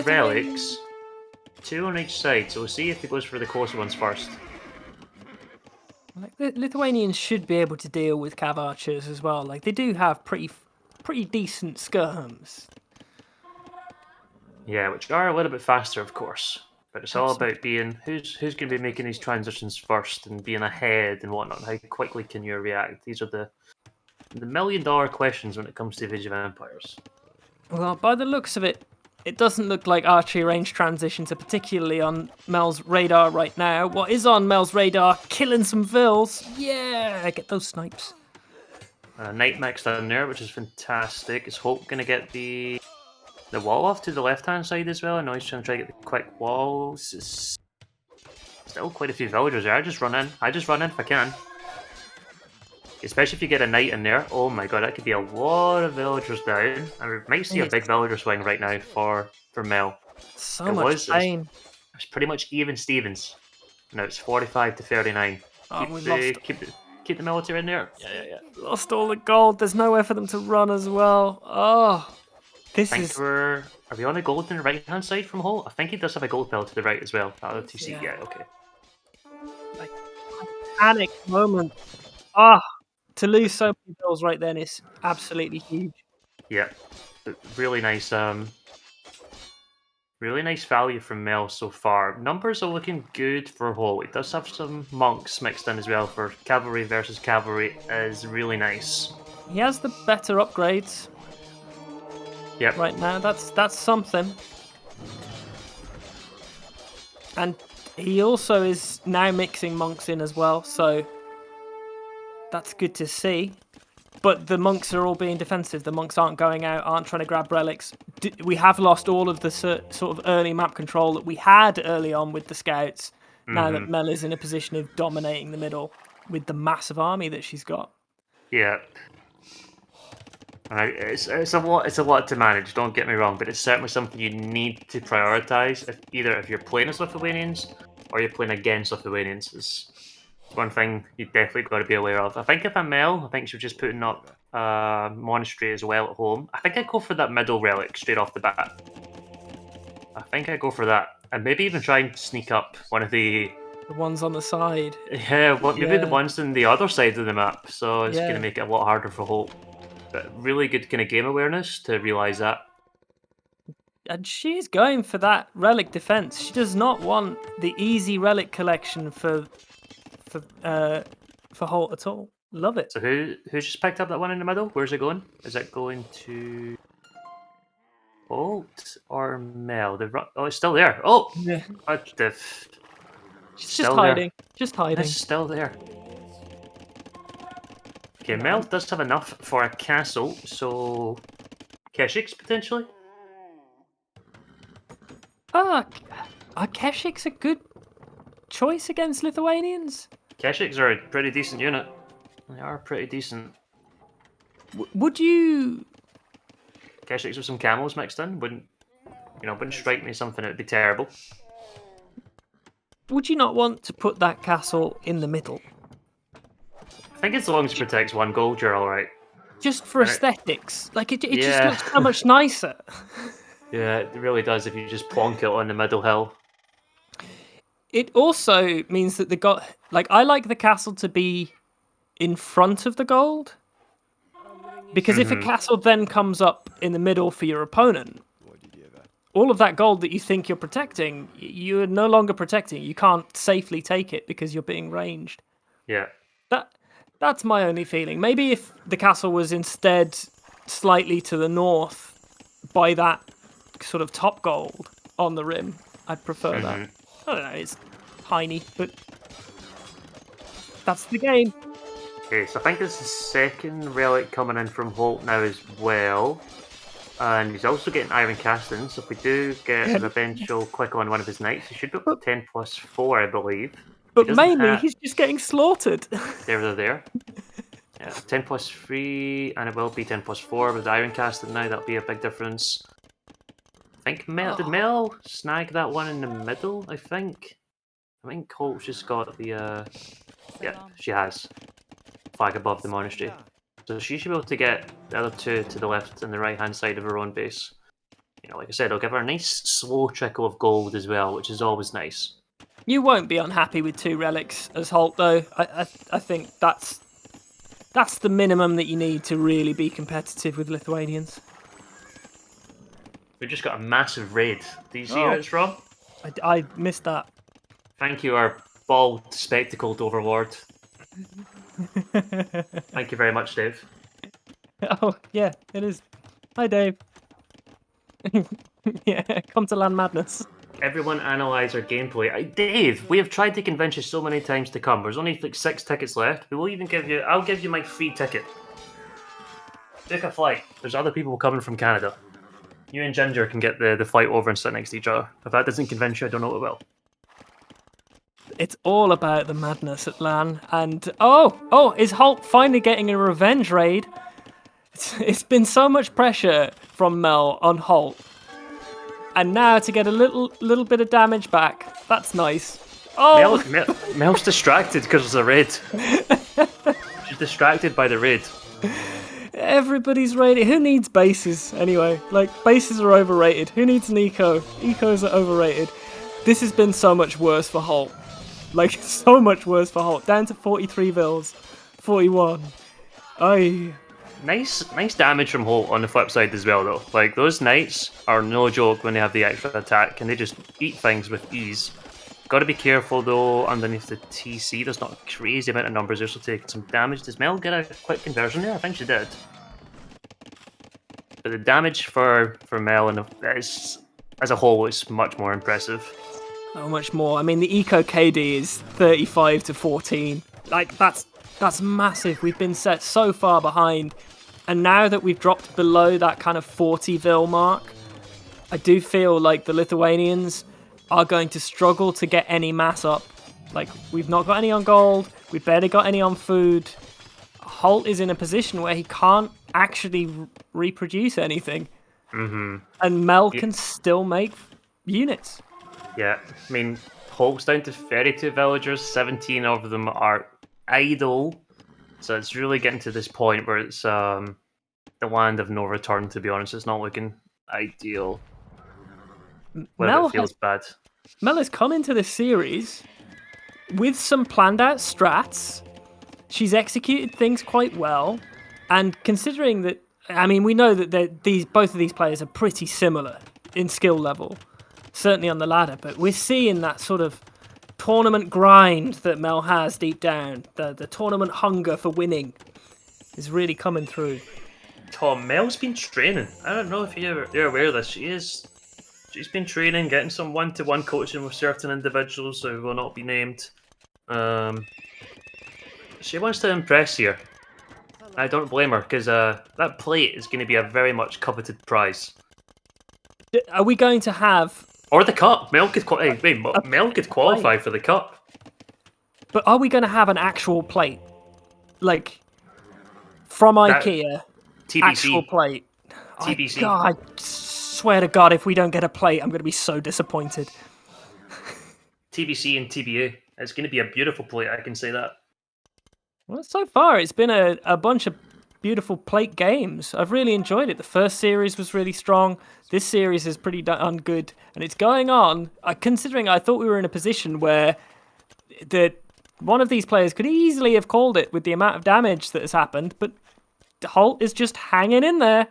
relics, 2 on each side, so we'll see if he goes for the closer ones first. The Lithuanians should be able to deal with cav archers as well. They do have pretty decent skirms. Yeah, which are a little bit faster, of course. But it's all about being who's going to be making these transitions first and being ahead and whatnot. How quickly can you react? These are the $1 million questions when it comes to Age of Empires. Well, by the looks of it, it doesn't look like archery range transitions are particularly on Mel's radar right now. What is on Mel's radar? Killing some vills. Yeah, get those snipes. Night Max down there, which is fantastic. Is Holt going to get the wall off to the left-hand side as well? I know he's trying to get the quick walls. Still quite a few villagers there. I just run in if I can. Especially if you get a knight in there. Oh my god, that could be a lot of villagers down. And we might see a big villager swing right now for Mel. So much pain. It's pretty much even Stevens. No, it's 45 to 39. Keep the military in there. Yeah. Lost all the gold. There's nowhere for them to run as well. Oh, Are we on a gold on the right-hand side from Holt? I think he does have a gold bell to the right as well. TC, yeah, okay. Panic moment. To lose so many bills right then is absolutely huge. Yeah, really nice value from Mel so far. Numbers are looking good for Holt. It does have some monks mixed in as well for cavalry versus cavalry. Is really nice. He has the better upgrades. Yep. Right now, that's something. And He also is now mixing monks in as well, so that's good to see. But the monks are all being defensive. The monks aren't going out, aren't trying to grab relics. We have lost all of the sort of early map control that we had early on with the scouts. Now that Mel is in a position of dominating the middle with the massive army that she's got. Yeah. It's a lot to manage. Don't get me wrong, but it's certainly something you need to prioritize. If you're playing as Lithuanians or you're playing against Lithuanians, it's one thing you definitely got to be aware of. I think if I'm Mel, I think she's just putting up monastery as well at home. I think I'd go for that middle relic straight off the bat. I think I'd go for that, and maybe even try and sneak up one of the ones on the side. Yeah, well, maybe the ones on the other side of the map. So it's going to make it a lot harder for Holt. But really good kind of game awareness to realise that. And she's going for that relic defense. She does not want the easy relic collection for Holt at all. Love it. So who's just picked up that one in the middle? Where's it going? Is it going to Holt or Mel? Oh, it's still there. Oh, yeah. She's just hiding. There. Just hiding. It's still there. Okay, Mel does have enough for a castle, so Keshiks potentially. Keshik's a good choice against Lithuanians. Keshiks are a pretty decent unit. They are pretty decent. Would you? Keshiks with some camels mixed in wouldn't strike me as something that would be terrible. Would you not want to put that castle in the middle? I think as long as it protects one gold, you're all right. Just for aesthetics, like it just looks so much nicer. Yeah, it really does. If you just plonk it on the middle hill. It also means that I like the castle to be in front of the gold, because if a castle then comes up in the middle for your opponent, all of that gold that you think you're protecting, you're no longer protecting. You can't safely take it because you're being ranged. Yeah. That's my only feeling. Maybe if the castle was instead slightly to the north by that sort of top gold on the rim, I'd prefer that. I don't know, it's tiny, but that's the game. Okay, so I think there's a second relic coming in from Holt now as well. And he's also getting iron casting, so if we do get an eventual click on one of his knights, he should be up to 10+4, I believe. But mainly, he's just getting slaughtered. They're there. Yeah, 10+3, and it will be 10+4 with the iron casting now. That'll be a big difference. I think did Mel snag that one in the middle? I think Holt's just got the she has flag above the monastery, so she should be able to get the other two to the left and the right hand side of her own base. Like I said, I'll give her a nice slow trickle of gold as well, which is always nice. You won't be unhappy with 2 relics as Holt, though. I think that's the minimum that you need to really be competitive with Lithuanians. We just got a massive raid. Do you see where it's from? I missed that. Thank you, our bald, spectacled overlord. Thank you very much, Dave. Oh, yeah, it is. Hi, Dave. Yeah, come to LAN Madness. Everyone analyse our gameplay. Dave, we have tried to convince you so many times to come. There's only like 6 tickets left. I'll give you my free ticket. Take a flight. There's other people coming from Canada. You and Ginger can get the flight over and sit next to each other. If that doesn't convince you, I don't know what will. It's all about the madness at LAN. And is Holt finally getting a revenge raid? It's been so much pressure from Mel on Holt. And now to get a little bit of damage back. That's nice. Oh! Mel's distracted because of the raid. She's distracted by the raid. Everybody's raiding. Who needs bases anyway? Like, bases are overrated. Who needs an eco? Ecos are overrated. This has been so much worse for Holt. Like, so much worse for Holt. Down to 43 vills. 41. Nice damage from Holt on the flip side as well, though. Like, those knights are no joke when they have the extra attack, and they just eat things with ease. Got to be careful, though, underneath the TC. There's not a crazy amount of numbers there, so taking some damage. Does Mel get a quick conversion there? I think she did. But the damage for Mel as a whole is much more impressive. How much more? I mean, the eco KD is 35 to 14. Like, that's massive. We've been set so far behind. And now that we've dropped below that kind of 40 mark, I do feel like the Lithuanians are going to struggle to get any mass up. Like, we've not got any on gold. We've barely got any on food. Holt is in a position where he can't actually reproduce anything. Mm-hmm. And Mel can still make units. Yeah, I mean, Holt's down to 32 villagers, 17 of them are idle. So it's really getting to this point where it's the land of no return, to be honest. It's not looking ideal. Whether it feels bad. Mel has come into this series with some planned out strats. She's executed things quite well. And considering that, I mean, we know that both of these players are pretty similar in skill level, certainly on the ladder, but we're seeing that sort of tournament grind that Mel has deep down. The tournament hunger for winning is really coming through. Tom, Mel's been training. I don't know if you're aware of this. She's been training, getting some one-to-one coaching with certain individuals who will not be named. She wants to impress here. I don't blame her, because that plate is going to be a very much coveted prize. Are we going to have... Or the cup. Mel could qualify for the cup. But are we going to have an actual plate? Like, from IKEA, TBC. Actual plate. TBC. I swear to God, if we don't get a plate, I'm going to be so disappointed. TBC and TBA. It's going to be a beautiful plate, I can say that. Well, so far, it's been a bunch of beautiful plate games. I've really enjoyed it. The first series was really strong. This series is pretty darn good. And it's going on, considering I thought we were in a position where one of these players could easily have called it with the amount of damage that has happened, but Holt is just hanging in there.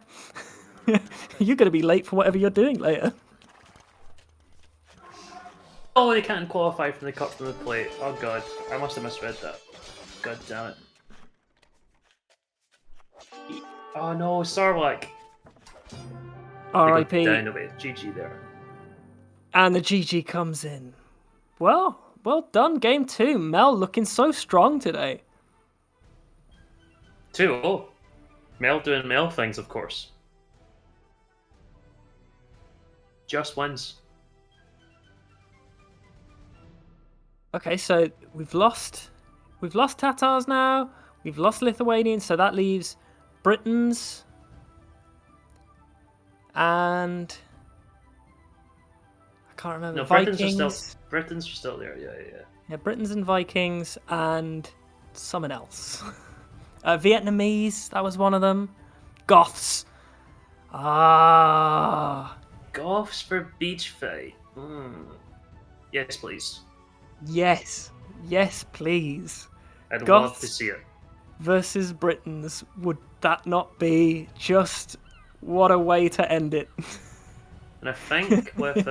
You're going to be late for whatever you're doing later. Oh, they can't qualify for the cup from the plate. Oh god, I must have misread that. God damn it. Oh no, Sarlacc. R.I.P. Down a bit. GG there. And the GG comes in. Well done, game 2. Mel looking so strong today. 2-0. Mel doing Mel things, of course. Just wins. Okay, so we've lost Tatars now. We've lost Lithuanians, so that leaves Britons and I can't remember. No, Vikings. Britons are still there. Yeah. Yeah, Britons and Vikings and someone else. Vietnamese, that was one of them. Goths. Goths for beach fight. Yes, please. Yes, please. I'd Goths love to see it. Versus Britons. Would that not be just what a way to end it? And I think with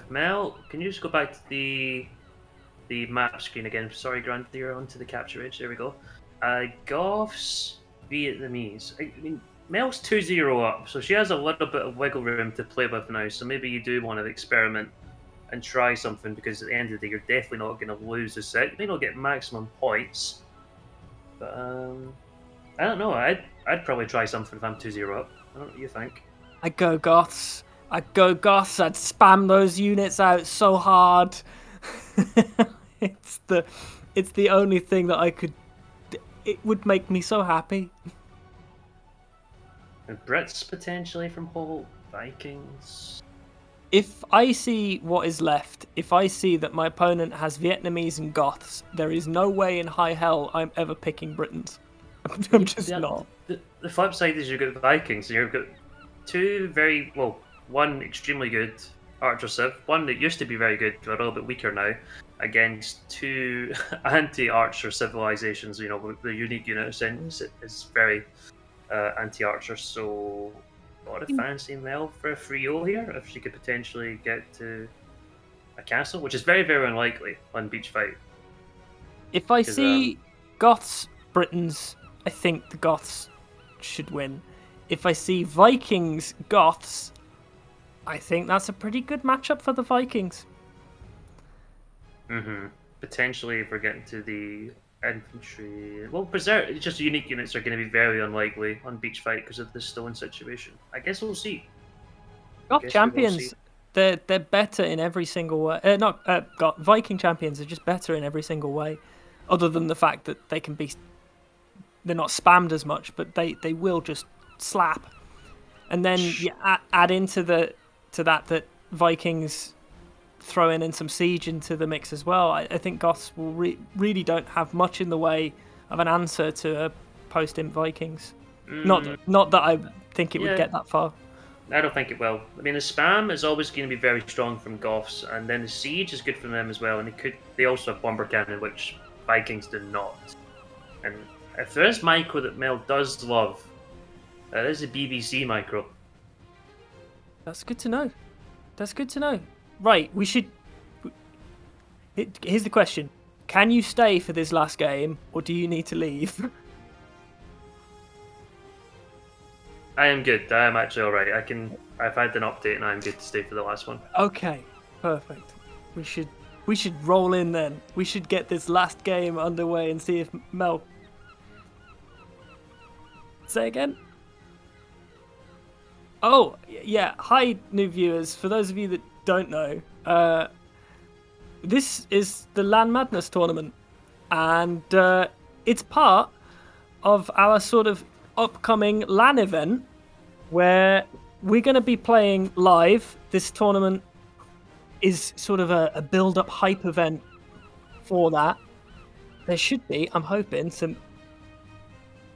Mel, can you just go back to the map screen again? Sorry, Grant, you're onto the capture edge. There we go. Goths, Vietnamese. I mean, Mel's 2-0 up, so she has a little bit of wiggle room to play with now. So maybe you do want to experiment and try something, because at the end of the day, you're definitely not going to lose the set. You may not get maximum points, but I don't know. I'd probably try something if I'm 2-0 up. I don't know what you think. I'd go Goths. I'd spam those units out so hard. It's the only thing that I could. It would make me so happy. And Brits potentially from Holt, Vikings. If I see what is left, if I see that my opponent has Vietnamese and Goths, there is no way in high hell I'm ever picking Britons. I'm just not. The flip side is you've got Vikings, and you've got two one extremely good Archer Civ, one that used to be very good, but a little bit weaker now, against two anti-Archer civilizations. You know, the unique unit sense is very anti-Archer, so a lot of fancy Mel for a 3-0 here, if she could potentially get to a castle, which is very, very unlikely on Beach Fight. If I see Goths, Britons, I think the Goths should win. If I see Vikings, Goths, I think that's a pretty good matchup for the Vikings. Potentially, if we're getting to the infantry, well, Berserk, it's just unique units are going to be very unlikely on beach fight because of the stone situation. I guess we'll see. Goth champions, they're better in every single way. Viking champions are just better in every single way, other than the fact that they can be. They're not spammed as much, but they will just slap. And then you add into that Vikings throw in some siege into the mix as well. I think Goths will really don't have much in the way of an answer to a post-imp Vikings. Not that I think it would get that far. I don't think it will. I mean, the spam is always going to be very strong from Goths, and then the siege is good for them as well. And they also have bomber cannon, which Vikings do not. And if there is micro that Mel does love, that is a BBC micro. That's good to know. Right, we should. Here's the question: can you stay for this last game, or do you need to leave? I am good. I am actually all right. I've had an update, and I'm good to stay for the last one. Okay, perfect. We should roll in then. We should get this last game underway and see if Mel. Say again. Oh yeah. Hi, new viewers. For those of you that don't know, this is the LAN Madness tournament, and it's part of our sort of upcoming LAN event where we're going to be playing live. This tournament is sort of a build-up hype event for that. There should be, I'm hoping, some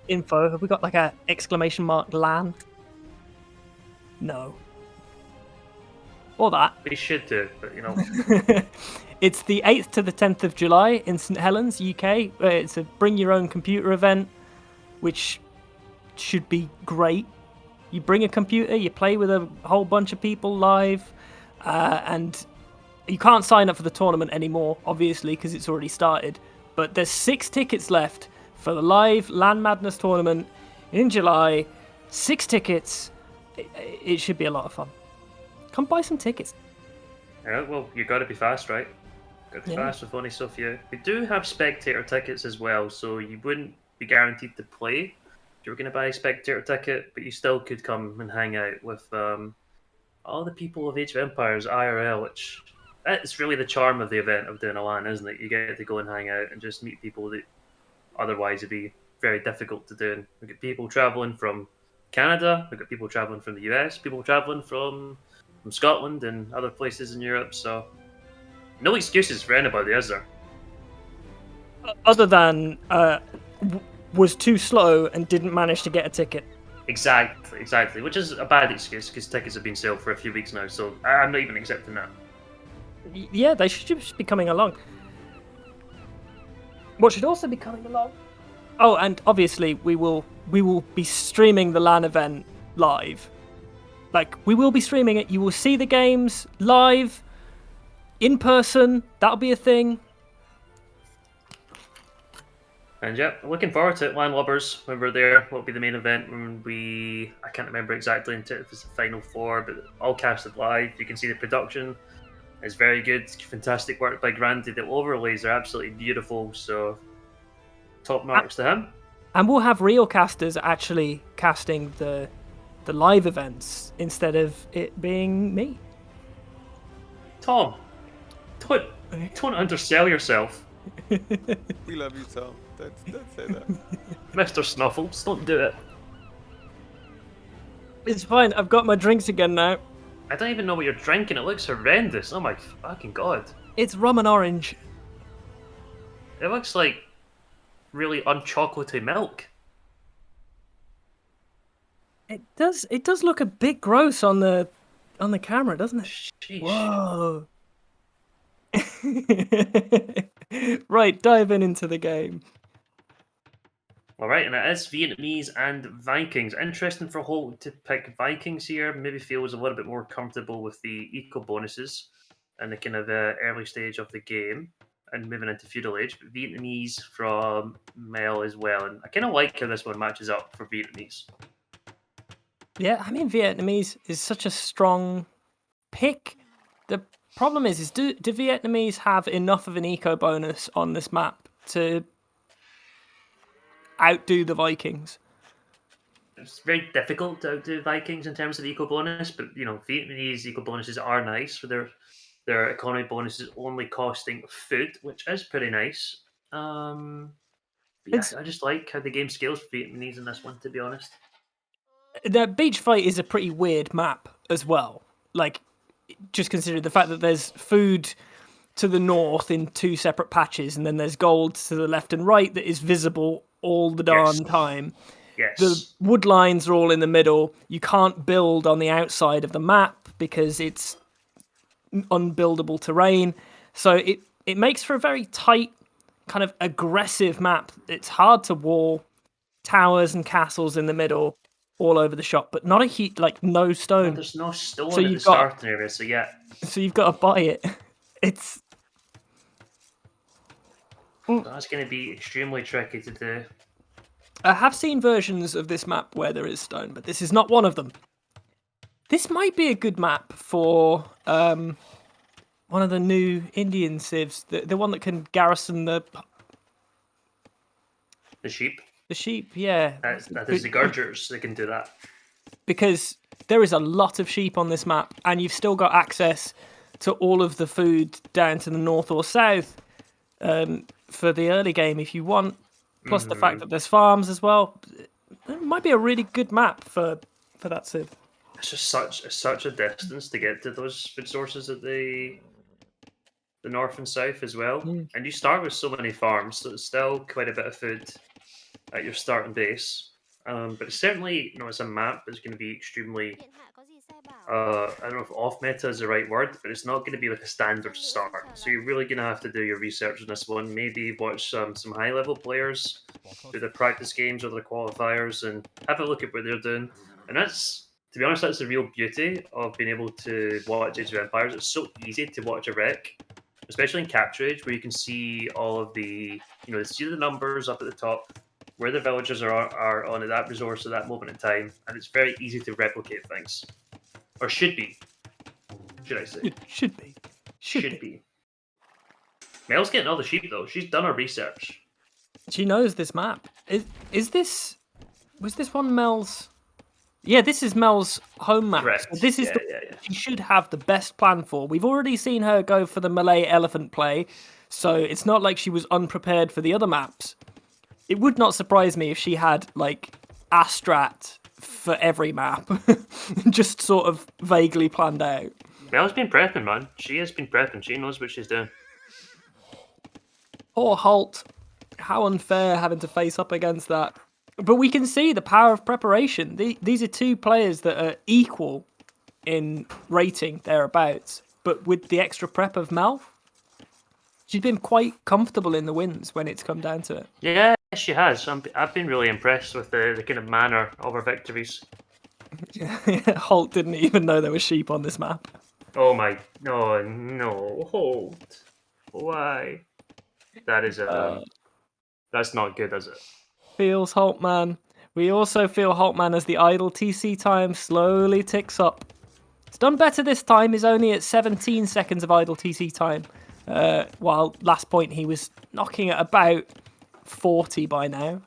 info. Have we got like a exclamation mark LAN? No. Or that. We should do, but you know. It's the 8th to the 10th of July in St Helens, UK. It's a bring your own computer event, which should be great. You bring a computer, you play with a whole bunch of people live, and you can't sign up for the tournament anymore, obviously, because it's already started. But there's 6 tickets left for the live LAN Madness tournament in July. 6 tickets. It should be a lot of fun. Come buy some tickets. Yeah, well, you got to be fast, right? Got to be fast with only so few. We do have spectator tickets as well, so you wouldn't be guaranteed to play if you were going to buy a spectator ticket, but you still could come and hang out with all the people of Age of Empires IRL, which that's really the charm of the event of doing a LAN, isn't it? You get to go and hang out and just meet people that otherwise would be very difficult to do. And we get people traveling from Canada, we've got people traveling from the US, people traveling from Scotland and other places in Europe, so no excuses for anybody, is there? Other than was too slow and didn't manage to get a ticket. Exactly, which is a bad excuse because tickets have been sold for a few weeks now, so I'm not even accepting that. Yeah, they should just be coming along. What should also be coming along? Oh, and obviously we will be streaming the LAN event live. Like, we will be streaming it. You will see the games live, in person. That'll be a thing. And yeah, looking forward to it. LAN Lubbers, when we're there, what will be the main event when I can't remember exactly if it's the Final Four, but all casted live. You can see the production is very good. Fantastic work by Grandy. The overlays are absolutely beautiful, so top marks to him. And we'll have real casters actually casting the live events instead of it being me. Tom, don't undersell yourself. We love you, Tom. Don't say that. Mr. Snuffles, don't do it. It's fine, I've got my drinks again now. I don't even know what you're drinking, it looks horrendous. Oh my fucking god. It's rum and orange. It looks like really unchocolatey milk. It does look a bit gross on the camera, doesn't it? Sheesh. Whoa. Right, diving into the game. Alright, and it is Vietnamese and Vikings. Interesting for Holt to pick Vikings here. Maybe feels a little bit more comfortable with the eco bonuses and the kind of early stage of the game and moving into feudal age. But Vietnamese from Mel as well. And I kind of like how this one matches up for Vietnamese. Yeah, I mean, Vietnamese is such a strong pick. The problem is do Vietnamese have enough of an eco bonus on this map to outdo the Vikings? It's very difficult to outdo Vikings in terms of eco bonus, but Vietnamese eco bonuses are nice for their economy bonuses only costing food, which is pretty nice. Yeah, I just like how the game scales for Vietnamese in this one, to be honest. The beach fight is a pretty weird map as well. Like, just consider the fact that there's food to the north in 2 separate patches, and then there's gold to the left and right that is visible all the darn time. Yes. The wood lines are all in the middle. You can't build on the outside of the map because it's unbuildable terrain. So it makes for a very tight, kind of aggressive map. It's hard to wall, towers and castles in the middle, all over the shop, but not a heat, like no stone. Well, there's no stone at the starting area, so yeah. So you've got to buy it. It's... That's going to be extremely tricky to do. I have seen versions of this map where there is stone, but this is not one of them. This might be a good map for one of the new Indian civs, the one that can garrison the sheep. The sheep, yeah. That is the Gurgers. They can do that because there is a lot of sheep on this map, and you've still got access to all of the food down to the north or south for the early game if you want. Plus the fact that there's farms as well. It might be a really good map for that civ. It's just such a distance to get to those food sources at the north and south as well. And you start with so many farms, so it's still quite a bit of food at your starting base. But it's certainly, it's a map that's going to be extremely, I don't know if off meta is the right word, but it's not going to be like a standard start. So you're really going to have to do your research on this one. Maybe watch some high level players do their practice games or their qualifiers and have a look at what they're doing. And that's, to be honest, that's the real beauty of being able to watch Age of Empires. It's so easy to watch a rec, especially in Capture Age, where you can see all of the, see the numbers up at the top, where the villagers are on that resource at that moment in time, and it's very easy to replicate things. Or should be. Should I say? It should be. Should be. Mel's getting all the sheep, though. She's done her research. She knows this map. Was this one Mel's? Yeah, this is Mel's home map. Correct. So this is she should have the best plan for. We've already seen her go for the Malay elephant play, so it's not like she was unprepared for the other maps. It would not surprise me if she had, like, a strat for every map. Just sort of vaguely planned out. Mel's been prepping, man. She has been prepping. She knows what she's doing. Poor Holt. How unfair having to face up against that. But we can see the power of preparation. These are 2 players that are equal in rating, thereabouts. But with the extra prep of Mel, she's been quite comfortable in the wins when it's come down to it. Yeah, she has. I've been really impressed with the kind of manner of her victories. Holt didn't even know there were sheep on this map. Oh my... No, Holt. Why? That is that's not good, is it? Feels Holtman. We also feel Holtman as the idle TC time slowly ticks up. It's done better this time. He's only at 17 seconds of idle TC time. While last point he was knocking at about 40 by now.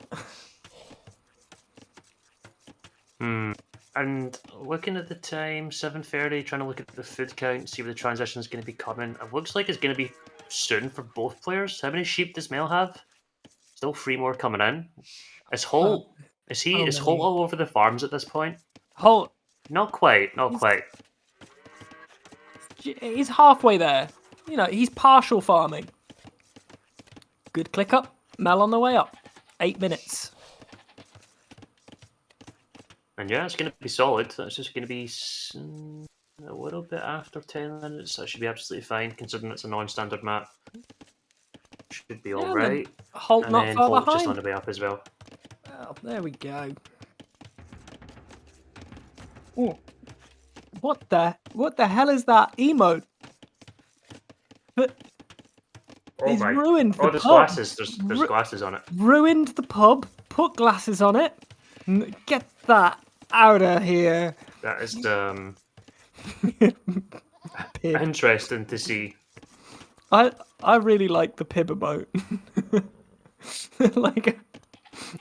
And looking at the time, 7:30, trying to look at the food count, see where the transition is going to be coming. It looks like it's going to be soon for both players. How many sheep does Mel have? Still 3 more coming in. Is Holt? Is Holt all over the farms at this point? Holt? Not quite. He's halfway there. He's partial farming. Good click up. Mel on the way up. 8 minutes. And yeah, it's going to be solid. That's just going to be a little bit after 10 minutes. That should be absolutely fine, considering it's a non-standard map. Should be all right. Holt and not then far Holt behind. just on the way up as well. Well, there we go. Ooh. What the hell is that emote? But he's ruined the pub. There's glasses. There's glasses on it. Ruined the pub. Put glasses on it. Get that out of here. That is Pib. Interesting to see. I really like the pib emote. Like,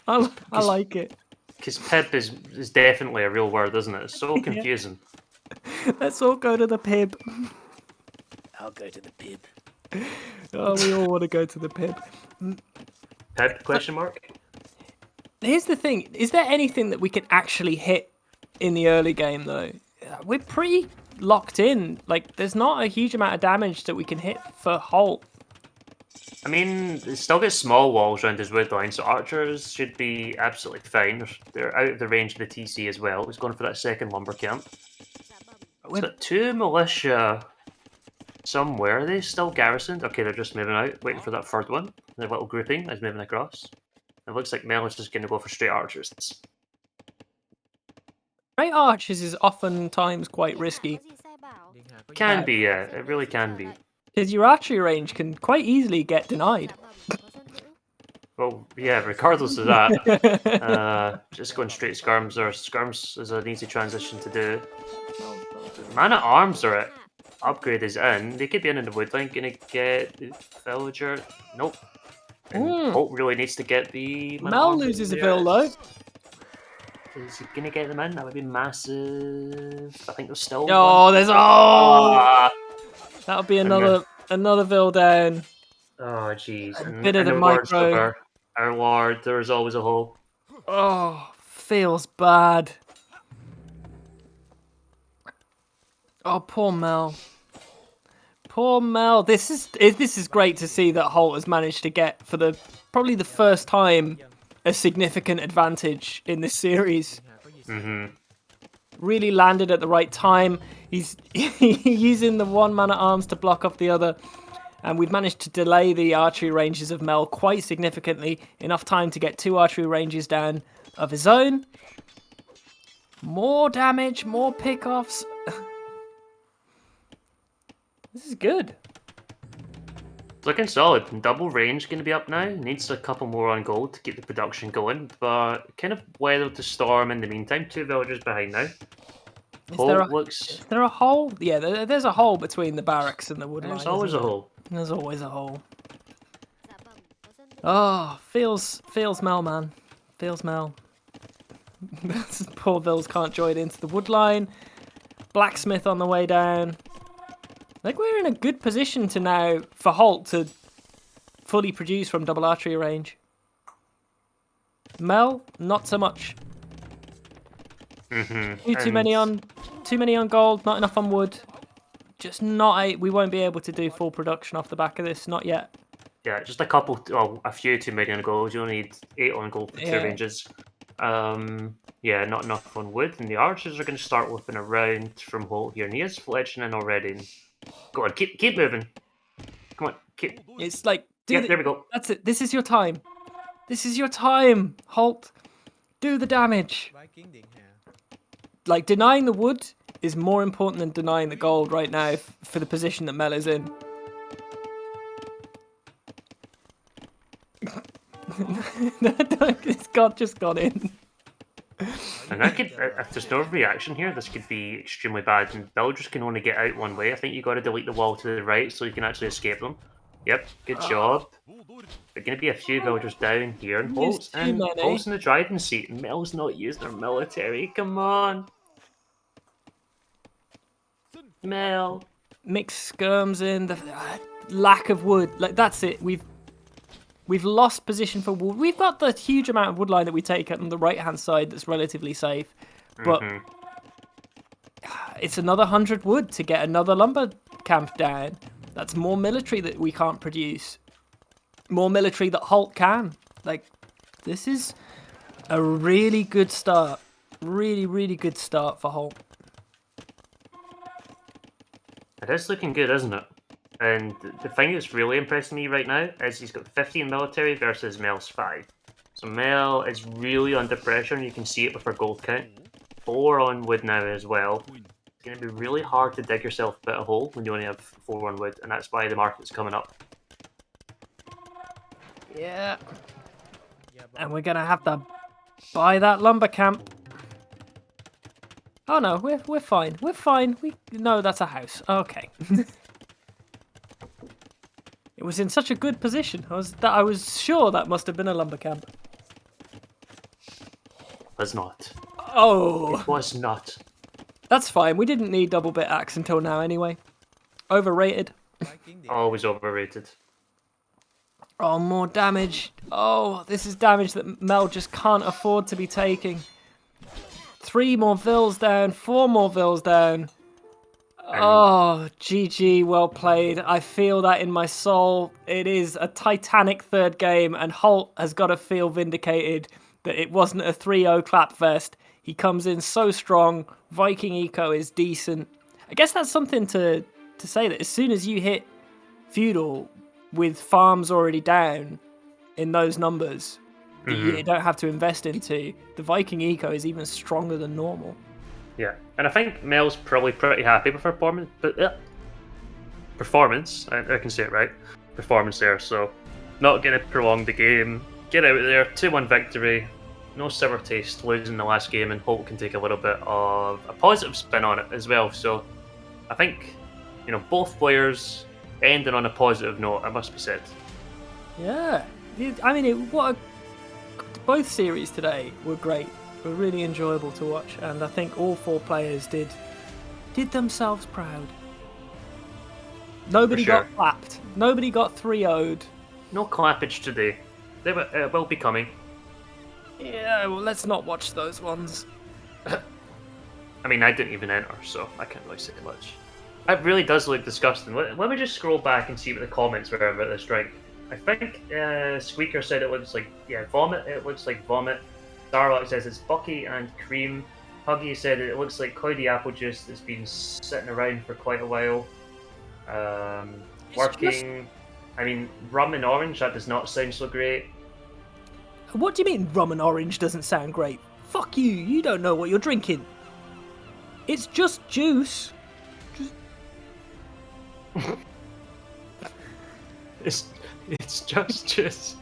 I like it. Because pib is definitely a real word, isn't it? It's so confusing. Let's all go to the pib. I'll go to the pib. Oh, we all want to go to the pib. Pib? Question mark? Here's the thing: is there anything that we can actually hit in the early game, though? We're pretty locked in. Like, there's not a huge amount of damage that we can hit for Holt. I mean, it still got small walls around his wood line, so archers should be absolutely fine. They're out of the range of the TC as well. He's going for that second lumber camp. We've got 2 militia somewhere. Are they still garrisoned? Okay, they're just moving out, waiting for that third one. The little grouping is moving across. It looks like Mel is just going to go for straight archers. Right archers is oftentimes quite risky. Can be, yeah. It really can be. Because your archery range can quite easily get denied. Well, yeah, regardless of that, just going straight skirms, or skirms is an easy transition to do. Man at arms are it. Upgrade is in. They could be in the woodline, gonna get the villager. Nope. And Holt really needs to get the man at Mel arms loses a there. bill though. Is he gonna get them in? That would be massive. I think there's still Oh, one. there's Ah. that'll be another bill down. Oh, jeez. And bit of in the words micro. of our Lord, there is always a hole. Oh, feels bad. Oh, poor Mel. Poor Mel. This is great to see that Holt has managed to get, for probably the first time, a significant advantage in this series. Really landed at the right time. He's using the one man at arms to block off the other. And we've managed to delay the archery ranges of Mel quite significantly. Enough time to get 2 archery ranges down of his own. More damage, more pickoffs. This is good. It's looking solid. Double range going to be up now. Needs a couple more on gold to keep the production going, but kind of weathered the storm in the meantime. 2 villagers behind now. Is there a hole? Yeah, there's a hole between the barracks and the woodline. There's always a hole. There's always a hole. Oh, feels Mel, man. Feels Mel. Poor Vills can't join into the woodline. Blacksmith on the way down. I think we're in a good position to now for Holt to fully produce from double archery range. Mel, not so much. Too many on gold, not enough on wood. Just not we won't be able to do full production off the back of this, not yet. Yeah, just a couple, well, a few too many on gold. You only need 8 on gold for 2 ranges. Yeah, not enough on wood, and the archers are going to start whipping around from Holt here, and he is fletching in already. Go on, keep moving. Come on, keep. It's like, there we go. That's it. This is your time. This is your time, Holt. Do the damage. Like, denying the wood is more important than denying the gold right now for the position that Mel is in. It's just gone in. And that could, if there's no reaction here, this could be extremely bad. And villagers can only get out one way. I think you got to delete the wall to the right so you can actually escape them. Yep, good job. There's going to be a few villagers down here. And Holt's in the driving seat. And Mel's not used their military. Come on. Mel. Mixed skirms in. The lack of wood. Like, that's it. We've lost position for wood. We've got the huge amount of wood line that we take on the right-hand side that's relatively safe. But it's another 100 wood to get another lumber camp down. That's more military that we can't produce. More military that Holt can. Like, this is a really good start. Really, really good start for Holt. It is looking good, isn't it? And the thing that's really impressing me right now is he's got 15 military versus Mel's 5. So Mel is really under pressure, and you can see it with her gold count. 4 on wood now as well. It's going to be really hard to dig yourself a bit of hole when you only have 4 on wood, and that's why the market's coming up. Yeah. And we're going to have to buy that lumber camp. Oh no, we're fine. We're fine. No, that's a house. Okay. It was in such a good position. I was sure that must have been a lumber camp. Was not. Oh, It was not. that's fine. We didn't need double bit axe until now anyway. Overrated. Always overrated. Oh, more damage. Oh, this is damage that Mel just can't afford to be taking. 3 more vills down, 4 more vills down. Oh, GG, well played. I feel that in my soul. It is a titanic third game, and Holt has got to feel vindicated that it wasn't a 3-0 clapfest. He comes in so strong. Viking eco is decent. I guess that's something to say, that as soon as you hit feudal with farms already down in those numbers that you don't have to invest into, the Viking eco is even stronger than normal. Yeah, and I think Mel's probably pretty happy with her performance, but performance, I can say it right, performance there, so not going to prolong the game, get out of there, 2-1 victory, no sour taste losing the last game, and Holt can take a little bit of a positive spin on it as well, so I think, both players ending on a positive note, it must be said. Yeah, I mean, both series today were great. Were really enjoyable to watch, and I think all 4 players did themselves proud. Nobody got clapped. Nobody got 3-0'd. No clappage today. It will be coming. Yeah, well, let's not watch those ones. I mean, I didn't even enter, so I can't really say much. It really does look disgusting. Let me just scroll back and see what the comments were about this drink. I think Squeaker said it looks like, vomit. It looks like vomit. Starlock says it's bucky and cream. Huggy said it looks like cloudy apple juice that's been sitting around for quite a while. Working. I mean, rum and orange, that does not sound so great. What do you mean rum and orange doesn't sound great? Fuck you, you don't know what you're drinking. It's just juice. It's just juice.